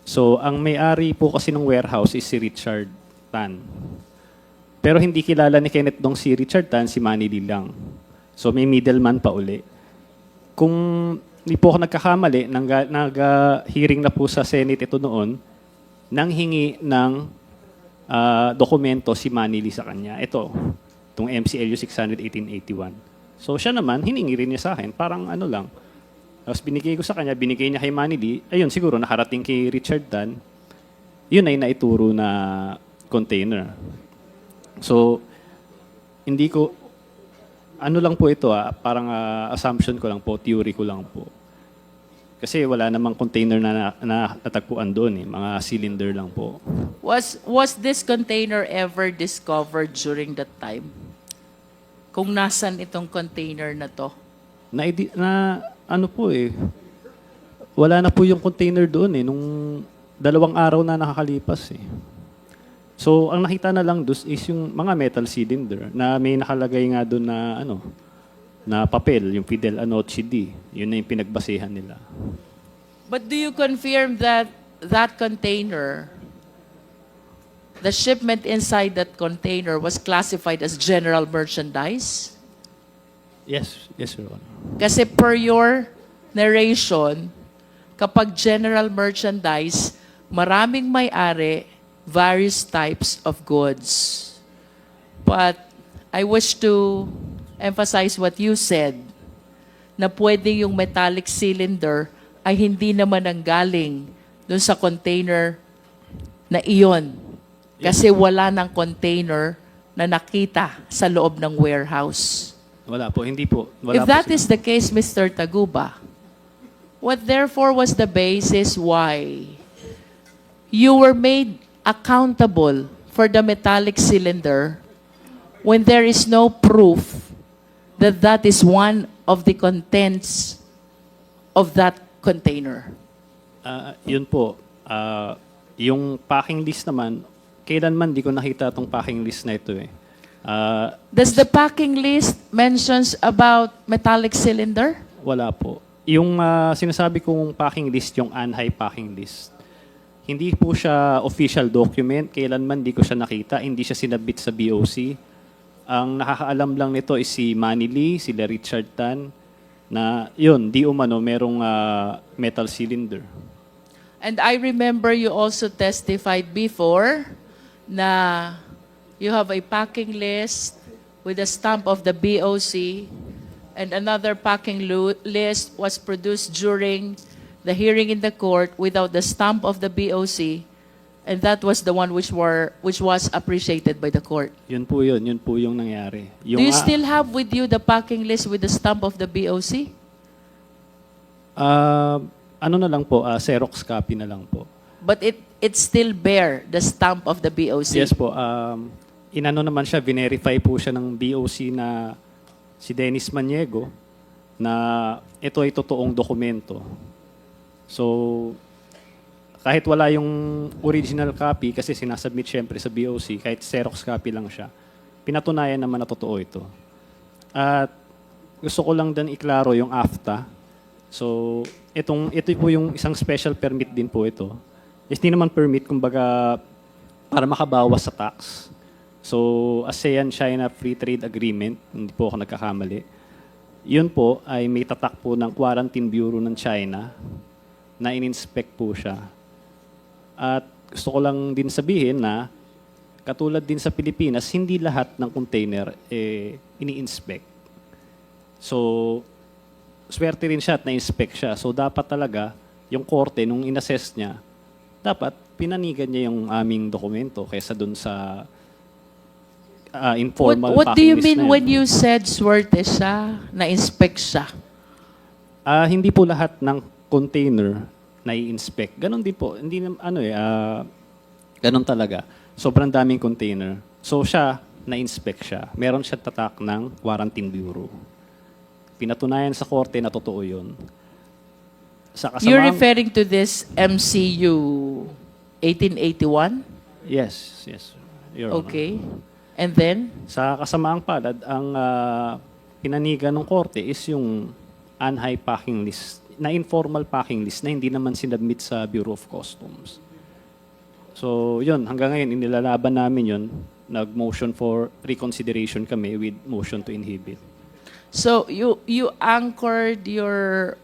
So, ang may-ari po kasi ng warehouse is si Richard Tan. Pero hindi kilala ni Kenneth Dong si Richard Tan, si Manny Lee lang. So, may middleman pa uli. Kung hindi po ako nagkakamali, nag-hearing na po sa Senate ito noon, nang hingi ng dokumento si Manny Lee sa kanya. Ito, itong MCLU 600-1881. So siya naman, hiningi rin niya sa akin, parang ano lang. Tapos binigay ko sa kanya, binigay niya kay Manny Lee, ayun siguro nakarating kay Richard Dan, yun ay naituro na container. So, hindi ko, ano lang po ito parang assumption ko lang po, theory ko lang po. Kasi wala namang container na natagpuan doon eh. Mga cylinder lang po. Was this container ever discovered during that time? Kung nasan itong container na to? Ano po eh. Wala na po yung container doon eh. Nung 2 araw na nakakalipas eh. So, ang nakita na lang doon is yung mga metal cylinder na may nakalagay nga doon na na papel, yung Fidel Anoche D. Yun na yung pinagbasehan nila. But do you confirm that that container, the shipment inside that container was classified as general merchandise? Yes, Your Honor. Kasi per your narration, kapag general merchandise, maraming may-ari, various types of goods. But I wish to emphasize what you said, na pwede yung metallic cylinder ay hindi naman ang galing dun sa container na iyon. Kasi wala ng container na nakita sa loob ng warehouse. Wala po, hindi po. Wala If po that sila. is the case, Mr. Taguba, what therefore was the basis why you were made accountable for the metallic cylinder when there is no proof that that is one of the contents of that container? Yun po. Yung packing list naman, kailanman di ko nakita itong packing list na ito eh. Does the packing list mentions about metallic cylinder? Wala po. Yung sinasabi kong packing list, yung Anhai packing list, hindi po siya official document. Kailanman di ko siya nakita. Hindi siya sinabit sa BOC. Ang nakakaalam lang nito is si Manny Lee, sila Richard Tan, na yun, di umano, merong metal cylinder. And I remember you also testified before na you have a packing list with a stamp of the BOC, and another packing list was produced during the hearing in the court without the stamp of the BOC, and that was the one which was appreciated by the court. Yun po yung nangyari. Do you still have with you the packing list with the stamp of the BOC? Ano na lang po, Xerox copy na lang po. But it still bear the stamp of the BOC? Yes po. Inano naman siya, verify po siya ng BOC na si Dennis Maniego na ito ay totoong dokumento. So, kahit wala yung original copy kasi sinasubmit syempre sa BOC, kahit Xerox copy lang siya, pinatunayan naman na totoo ito. At gusto ko lang din iklaro yung AFTA. So, ito po yung isang special permit din po ito. Hindi naman permit, kumbaga, para makabawas sa tax. So, ASEAN-China Free Trade Agreement, hindi po ako nagkakamali. Yun po ay may tatak po ng Quarantine Bureau ng China na in-inspect po siya. At gusto ko lang din sabihin na katulad din sa Pilipinas, hindi lahat ng container ini-inspect. So, swerte rin siya at na-inspect siya. So, dapat talaga yung korte, nung in-assess niya, dapat pinanigan niya yung aming dokumento kaysa dun sa informal What do you packing list mean na yan. when you said swerte siya, na-inspect siya? Hindi po lahat ng container na i-inspect. Ganon din po. Hindi ganon talaga. Sobrang daming container. So siya, na-inspect siya. Meron siya tatak ng Quarantine Bureau. Pinatunayan sa korte na totoo yun. Sa You're kasamaang- referring to this MCU 1881? Yes. Your Honor. Okay. And then? Sa kasamaang palad, ang pinanigan ng korte is yung Anhai packing list, na informal packing list na hindi naman sinabmit sa Bureau of Customs. So, yun, hanggang ngayon, inilalaban namin yun. Nag-motion for reconsideration kami with motion to inhibit. So, you anchored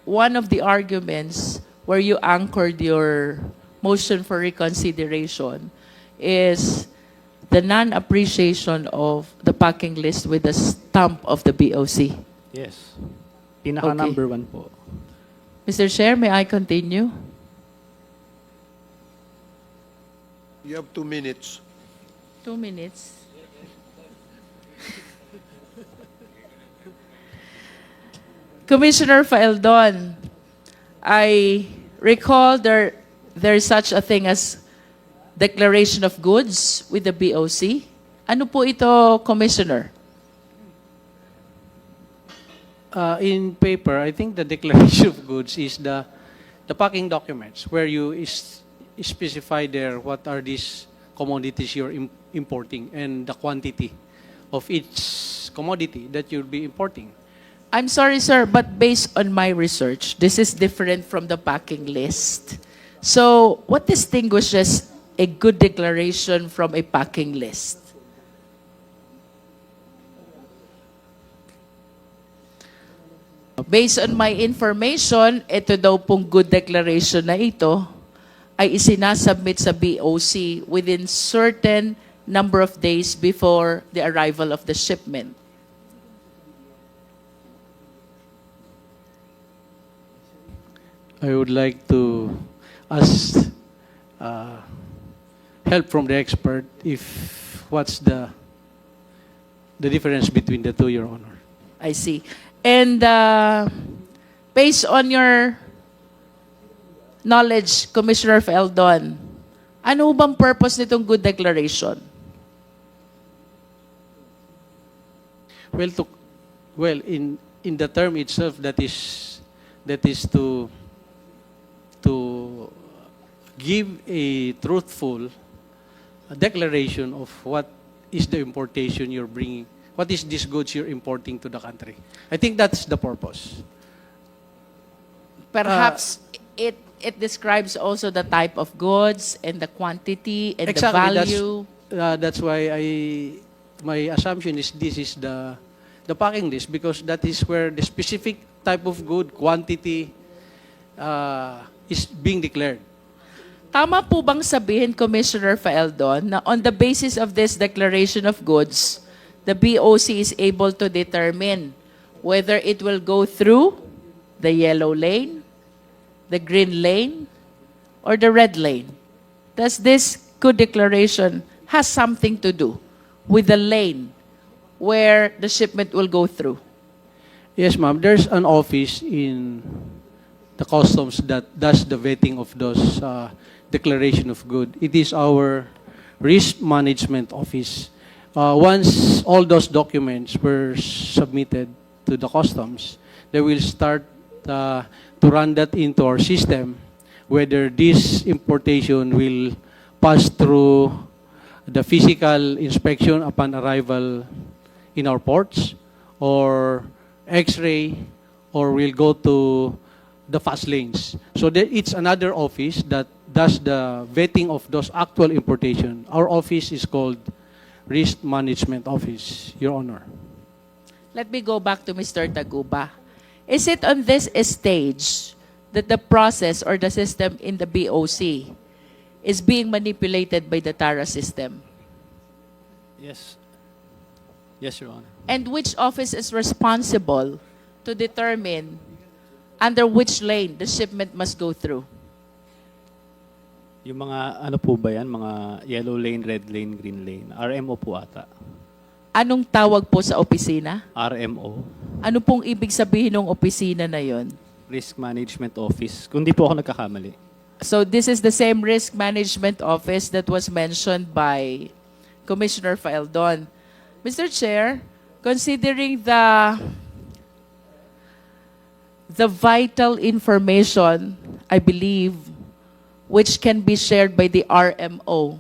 one of the arguments where you anchored your motion for reconsideration is the non-appreciation of the packing list with the stamp of the BOC. Yes. Pinaka Okay. number 1 po. Mr. Chair, may I continue? You have 2 minutes. 2 minutes. Commissioner Faeldon, I recall there's such a thing as declaration of goods with the BOC. Ano po ito, Commissioner? In paper, I think the declaration of goods is the packing documents where you specify there what are these commodities you're importing and the quantity of each commodity that you'll be importing. I'm sorry, sir, but based on my research, this is different from the packing list. So, what distinguishes a good declaration from a packing list? Based on my information, ito daw pong good declaration na ito ay isinasubmit sa BOC within certain number of days before the arrival of the shipment. I would like to ask help from the expert if what's the difference between the two, Your Honor. I see. And based on your knowledge, Commissioner Faeldon, ano bang purpose nitong good declaration? Well, in the term itself, that is to give a truthful declaration of what is the importation you're bringing, what is these goods you're importing to the country. I think that's the purpose. Perhaps it describes also the type of goods and the quantity and the value. That's why my assumption is this is the packing list, because that is where the specific type of good quantity is being declared. Tama po bang sabihin, Commissioner Faeldon, na on the basis of this declaration of goods, the BOC is able to determine whether it will go through the yellow lane, the green lane, or the red lane? Does this good declaration has something to do with the lane where the shipment will go through? Yes, ma'am. There's an office in the customs that does the vetting of those declaration of good. It is our risk management office. Once all those documents were submitted to the customs, they will start to run that into our system, whether this importation will pass through the physical inspection upon arrival in our ports, or X-ray, or will go to the fast lanes. So it's another office that does the vetting of those actual importation. Our office is called Risk Management Office, Your Honor. Let me go back to Mr. Taguba. Is it on this stage that the process or the system in the BOC is being manipulated by the TARA system? Yes. Yes, Your Honor. And which office is responsible to determine under which lane the shipment must go through? Yung mga ano po ba yan? Mga yellow lane, red lane, green lane. RMO po ata. Anong tawag po sa opisina? RMO. Ano pong ibig sabihin ng opisina na yon? Risk Management Office. Kung di po ako nagkakamali. So this is the same risk management office that was mentioned by Commissioner Faeldon. Mr. Chair, considering the vital information, I believe, which can be shared by the RMO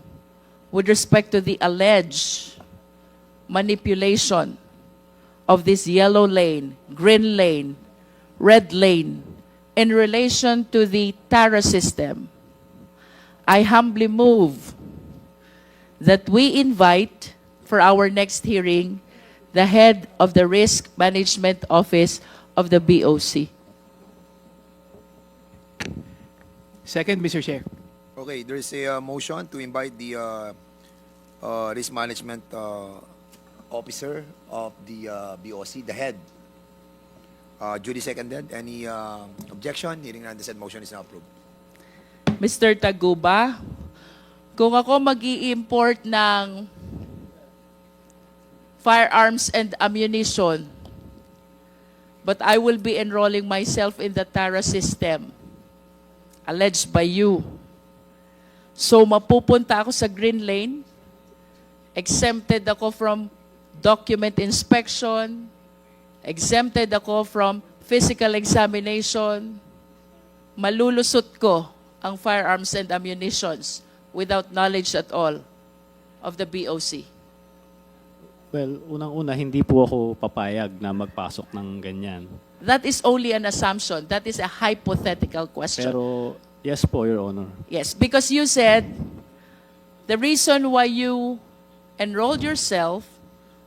with respect to the alleged manipulation of this yellow lane, green lane, red lane in relation to the TARA system, I humbly move that we invite for our next hearing the head of the Risk Management Office of the BOC. Second, Mr. Chair. Okay, there is a motion to invite the risk management officer of the BOC, the head. Duly seconded. Any objection? Hearing none, the said motion is now approved. Mr. Taguba, kung ako mag-i-import ng firearms and ammunition, but I will be enrolling myself in the TARA system, alleged by you. So mapupunta ako sa green lane, exempted ako from document inspection, exempted ako from physical examination, malulusot ko ang firearms and ammunitions without knowledge at all of the BOC. Well, unang-una, hindi po ako papayag na magpasok ng ganyan. That is only an assumption. That is a hypothetical question. Pero, yes po, Your Honor. Yes, because you said the reason why you enrolled yourself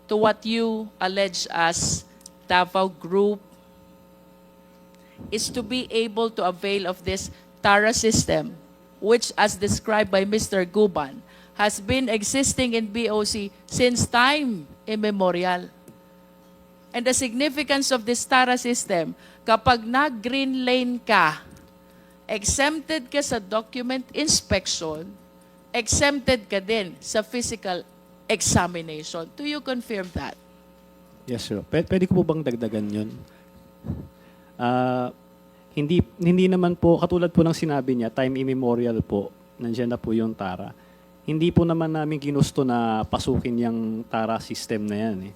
to what you allege as Davao Group is to be able to avail of this TARA system, which, as described by Mr. Guban, has been existing in BOC since time immemorial. And the significance of this TARA system, kapag nag-green lane ka, exempted ka sa document inspection, exempted ka din sa physical examination. Do you confirm that? Yes, sir. Pwede ko po bang dagdagan yun? Hindi naman po, katulad po ng sinabi niya, time immemorial po, nandiyan na po yung TARA. Hindi po naman namin ginusto na pasukin yung TARA system na yan.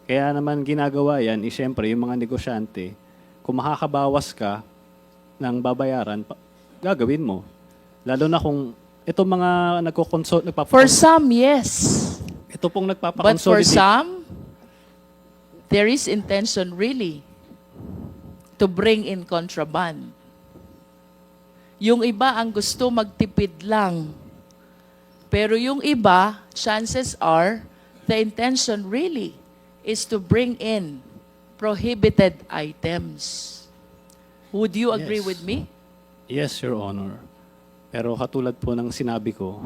Kaya naman ginagawa yan, siyempre, yung mga negosyante, kung makakabawas ka ng babayaran, gagawin mo. Lalo na kung itong mga nagko-consult, For some, yes. ito pong But for nagpapakonsolidate. some, there is intention really to bring in contraband. Yung iba ang gusto magtipid lang. Pero yung iba, chances are, the intention really is to bring in prohibited items. Would you agree Yes. with me? Yes, Your Honor. Pero katulad po ng sinabi ko,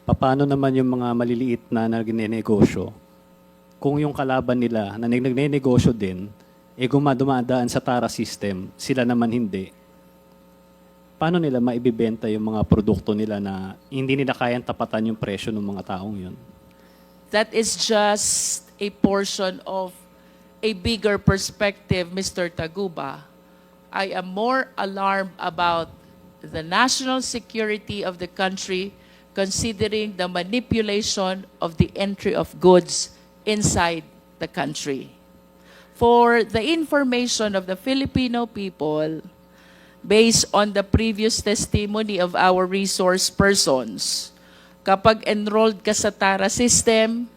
paano naman yung mga maliliit na nagnenegosyo kung yung kalaban nila na nagnenegosyo din, dumadaan sa TARA system, sila naman hindi. Paano nila maibibenta yung mga produkto nila na hindi nila kayang tapatan yung presyo ng mga taong yun? That is just a portion of a bigger perspective, Mr. Taguba. I am more alarmed about the national security of the country considering the manipulation of the entry of goods inside the country. For the information of the Filipino people, based on the previous testimony of our resource persons, kapag enrolled ka sa TARA system,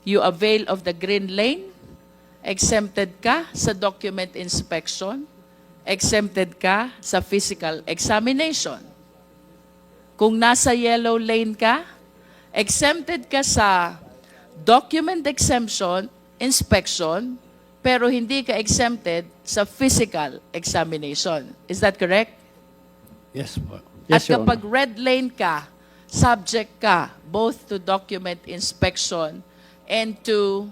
you avail of the green lane, exempted ka sa document inspection, exempted ka sa physical examination. Kung nasa yellow lane ka, exempted ka sa document exemption, inspection, pero hindi ka exempted sa physical examination. Is that correct? Yes po. At Yes, Your kapag Honor. red lane ka, subject ka both to document inspection and to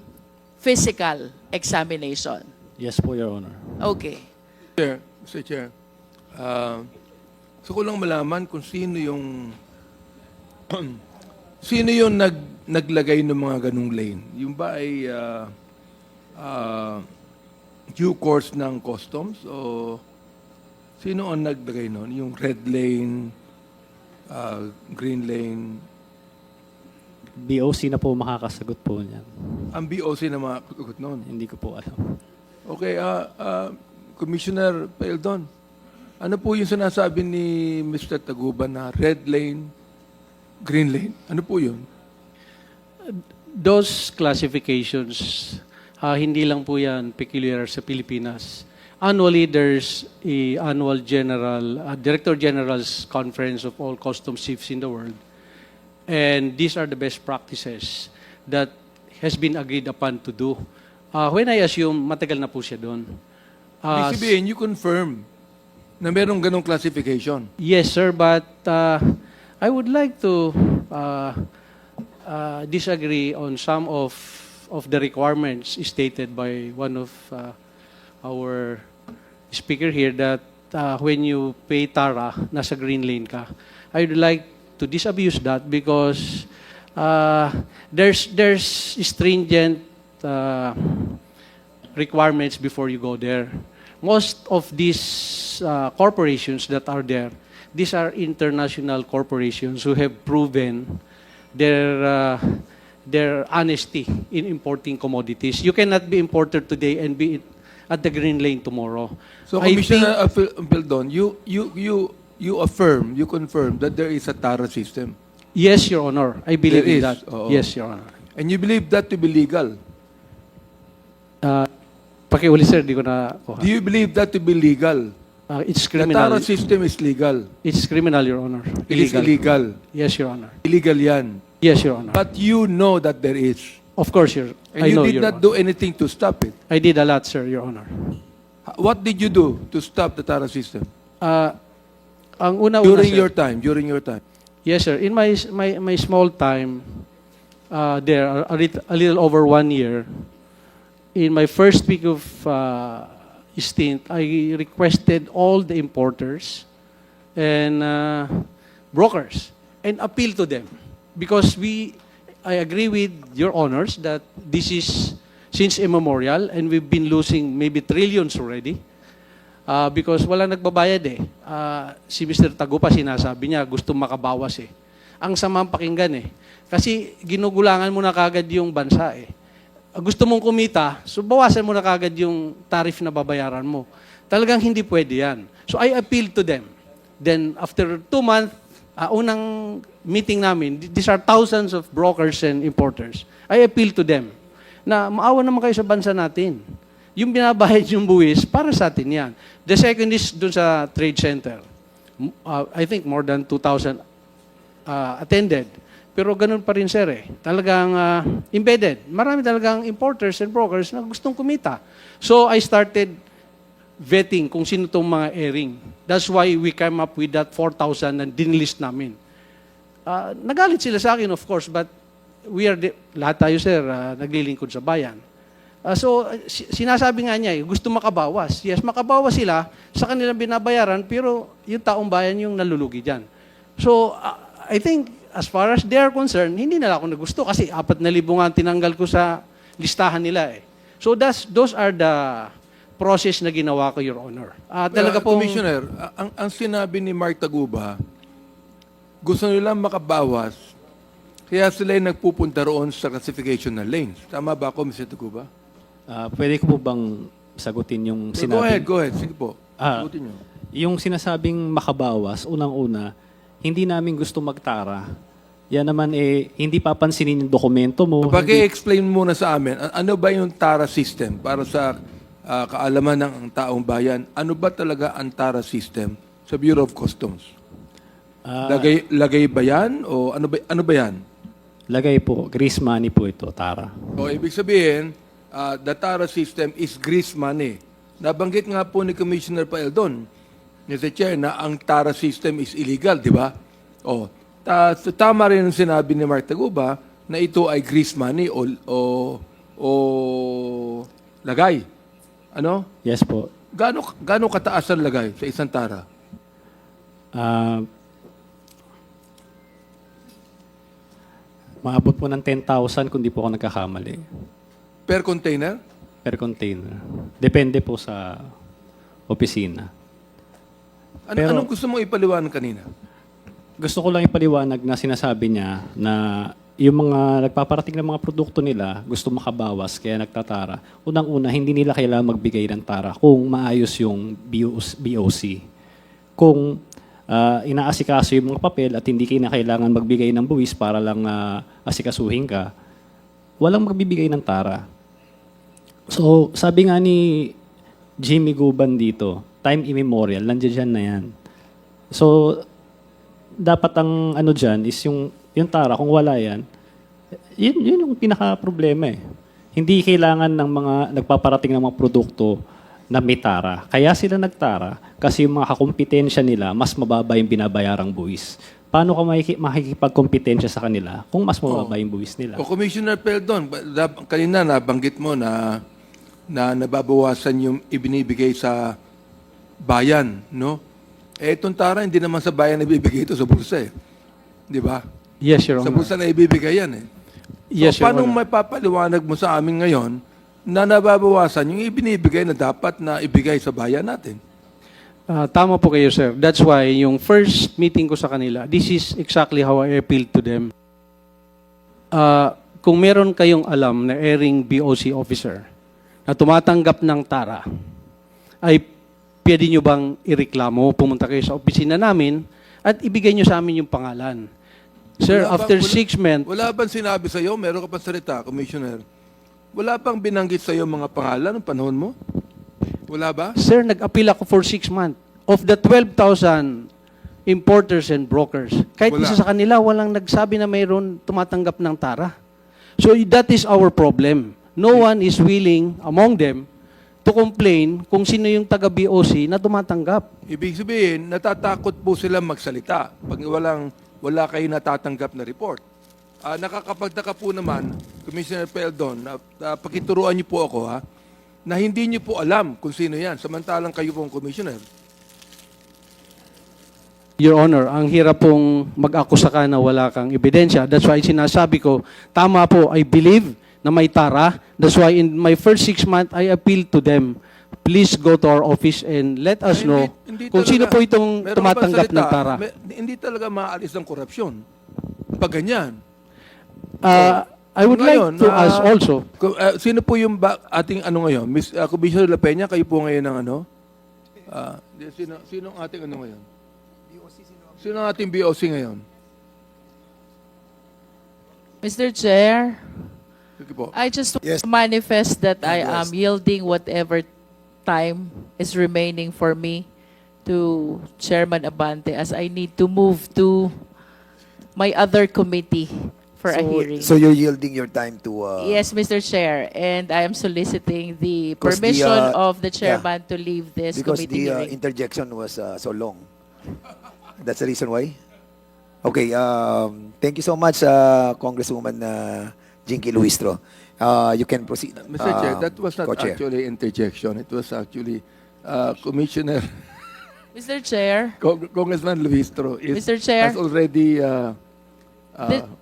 physical examination. Yes po, Your Honor. Okay. Mr. Chair, gusto ko lang malaman kung sino yung naglagay ng mga ganung lane. Yung ba ay due course ng customs o sino ang naglagay nun? Yung red lane, green lane, BOC na po makakasagot po niyan. ang BOC na makakugot nun. Hindi ko po alam. Okay, Commissioner Faeldon, ano po yung sinasabi ni Mr. Taguban na red lane, green lane? Ano po yun? Those classifications, hindi lang po yan peculiar sa Pilipinas. Annually, there's a annual Director General's Conference of all customs chiefs in the world. And these are the best practices that has been agreed upon to do. When I assume, matagal na po siya doon. Ibig sabihin, you confirm na merong ganong classification. Yes, sir, but I would like to disagree on some of the requirements stated by one of our speaker here that when you pay TARA, nasa green lane ka. I would like to disabuse that because there's stringent requirements before you go there. Most of these corporations that are there, these are international corporations who have proven their honesty in importing commodities. You cannot be importer today and be at the green lane tomorrow. So, I Commissioner Faeldon, you affirm, you confirm that there is a TARA system. Yes, Your Honor. I believe There in is, that. oo. Yes, Your Honor. And you believe that to be legal. Pakiuli, sir, di ko na kuha. Do you believe that to be legal? It's The criminal. TARA system is legal. It's criminal, Your Honor. It is illegal. Yes, Your Honor. Illegal yan. Yes, Your Honor. But you know that there is. Of course, Your And I you know, did Your not Honor. do anything to stop it. I did a lot, sir, Your Honor. What did you do to stop the TARA system? Ang una-una, During sir, your time. yes, sir. In my small time, there, a little over 1 year, in my first week of stint, I requested all the importers and brokers and appeal to them because I agree with your honors that this is since immemorial and we've been losing maybe trillions already. Because wala nagbabayad eh. Si Mr. Tagupa sinasabi niya gusto makabawas eh. Ang samang pakinggan eh. Kasi ginugulangan mo na kagad yung bansa eh. Gusto mong kumita, so bawasan mo na kagad yung tariff na babayaran mo. Talagang hindi pwede yan. So I appealed to them. Then after 2 months, unang meeting namin, these are thousands of brokers and importers. I appealed to them na maawa naman kayo sa bansa natin. Yung binabayad yung buwis, para sa atin yan. The second is dun sa trade center. I think more than 2,000 attended. Pero ganun pa rin, sir, eh. Talagang embedded. Marami talagang importers and brokers na gustong kumita. So I started vetting kung sino itong mga airing. That's why we came up with that 4,000 na dinlist namin. Nagalit sila sa akin, of course, but lahat tayo, sir, naglilingkod sa bayan. So, sinasabi nga niya, gusto makabawas. Yes, makabawas sila sa kanilang binabayaran, pero yung taong bayan yung nalulugi dyan. So, I think, as far as they are concerned, hindi nila ako nagusto kasi 4,000 nga tinanggal ko sa listahan nila eh. So, those are the process na ginawa ko, Your Honor. Talaga pong, Commissioner, ang sinabi ni Mark Taguba, gusto nilang makabawas, kaya sila yung nagpupunta roon sa classification ng lanes. Tama ba ako, Mr. Taguba? Pwede ko po bang sagutin yung sinabi? Go ahead. Sige po. Sagutin nyo. Yung sinasabing makabawas, unang-una, hindi namin gusto magtara. Yan naman hindi papansinin yung dokumento mo. Pag-explain muna sa amin, ano ba yung TARA system para sa kaalaman ng taong bayan? Ano ba talaga ang TARA system sa Bureau of Customs? Lagay ba yan? O ano ba yan? Lagay po, grease money po ito, tara. O ibig sabihin, the TARA system is grease money. Nabanggit nga po ni Commissioner Faeldon, Mr. Chair, na ang TARA system is illegal, di ba? O, tama rin ang sinabi ni Mark Taguba na ito ay grease money o lagay. Ano? Yes po. Gaano kataas ang lagay sa isang TARA? Maabot po ng 10,000 kung di po ako nagkakamali. Per container? Per container. Depende po sa opisina. Pero- Anong gusto mong ipaliwanag kanina? Gusto ko lang ipaliwanag na sinasabi niya na yung mga nagpaparating ng mga produkto nila gusto makabawas kaya nagtatara. Unang-una, hindi nila kailangan magbigay ng tara kung maayos yung BOC. Kung inaasikaso yung mga papel at hindi kailangan magbigay ng buwis para lang asikasuhin ka, walang magbibigay ng tara. So, sabi nga ni Jimmy Guban dito, time immemorial, nandiyan na yan. So, dapat ang ano dyan is yung tara, kung wala yan, yun yung pinaka-problema eh. Hindi kailangan ng mga nagpaparating ng mga produkto na may tara. Kaya sila nagtara kasi yung mga kakumpetensya nila, mas mababa yung binabayarang buwis. Paano ka makikipagkompetensya sa kanila kung mas mababa yung buwis nila? O Commissioner Faeldon, kanina nabanggit mo na nababawasan yung ibinibigay sa bayan, no? Itong tara, hindi naman sa bayan ibibigay ito sa bulsa eh. Di ba? yes, Your Sa Honor. bulsa na ibibigay yan eh. Yes, So, Your paano Honor. mapapaliwanag mo sa amin ngayon na nababawasan yung ibinibigay na dapat na ibigay sa bayan natin? Tama po kayo, sir. That's why yung first meeting ko sa kanila, this is exactly how I appealed to them. Kung meron kayong alam na erring BOC officer na tumatanggap ng tara, ay pwede nyo bang ireklamo, pumunta kayo sa opisina namin at ibigay nyo sa amin yung pangalan. Sir, after 6 months... Wala bang sinabi sa'yo, meron ka pang salita, Commissioner, wala bang binanggit sa'yo mga pangalan ng panahon mo? Wala ba? Sir, nag-appeal ako for 6 months. Of the 12,000 importers and brokers, kahit Wala. isa sa kanila, walang nagsabi na mayroon tumatanggap ng tara. So that is our problem. No one is willing among them to complain kung sino yung taga-BOC na tumatanggap. Ibig sabihin, natatakot po sila magsalita pag wala kayo natatanggap na report. Nakakapagtaka po naman, Commissioner Faeldon, pakituruan niyo po ako, na hindi niyo po alam kung sino yan, samantalang kayo pong Commissioner. Your Honor, ang hirap pong mag-akusa ka na wala kang ebidensya. That's why sinasabi ko, tama po, I believe na may tara. That's why in my first 6 months, I appealed to them. Please go to our office and let us know kung sino po itong meron tumatanggap ka bang ng salita? tara. Hindi talaga maalis ng korupsyon. Pag ganyan. I would Ngayon, like to ask also, sino po yung ating ano ngayon? Miss Commissioner La Peña, kayo po ngayon ng ano? Sino ang ating ano ngayon? Sino ang ating BOC ngayon? Mr. Chair, Sige po. I just want Yes. to manifest that I am Yes. yielding whatever time is remaining for me to Chairman Abante as I need to move to my other committee for a hearing. So you're yielding your time to... Yes, Mr. Chair, and I am soliciting the 'Cause the, permission of the chairman yeah. to leave this Because committee the hearing. interjection was so long. That's the reason why? Okay, thank you so much, Congresswoman Jinky Luistro. You can proceed. Mr. Chair, that was not Co-chair. actually interjection. It was actually Commissioner Mr. Chair, Congressman Luistro Mr. Chair. has already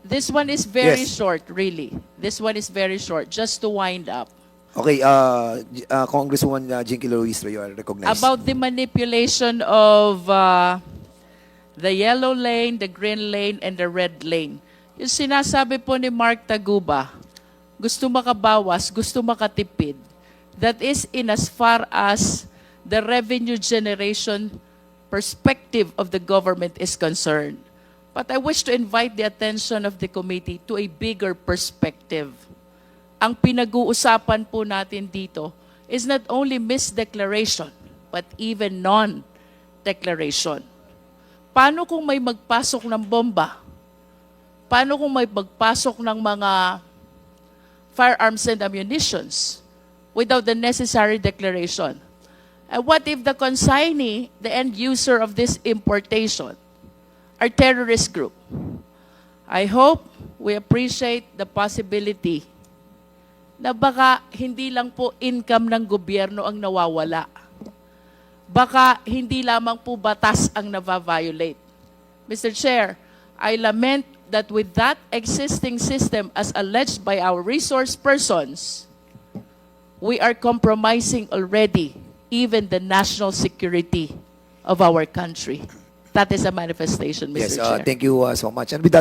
this one is very Yes. short, really. This one is very short, just to wind up. Okay, Congresswoman Jinky Luistro, you are recognized. About the manipulation of the yellow lane, the green lane, and the red lane. Yung sinasabi po ni Mark Taguba, gusto makabawas, gusto makatipid. That is in as far as the revenue generation perspective of the government is concerned. But I wish to invite the attention of the committee to a bigger perspective. Ang pinag-uusapan po natin dito is not only misdeclaration, but even non-declaration. Paano kung may magpasok ng bomba? Paano kung may magpasok ng mga firearms and ammunitions without the necessary declaration? And what if the consignee, the end user of this importation, are terrorist group? I hope we appreciate the possibility na baka hindi lang po income ng gobyerno ang nawawala. Baka hindi lamang po batas ang nava-violate. Mr. Chair, I lament that with that existing system as alleged by our resource persons, we are compromising already even the national security of our country. That is a manifestation, Mr. Yes, Chair. thank you so much. And with that,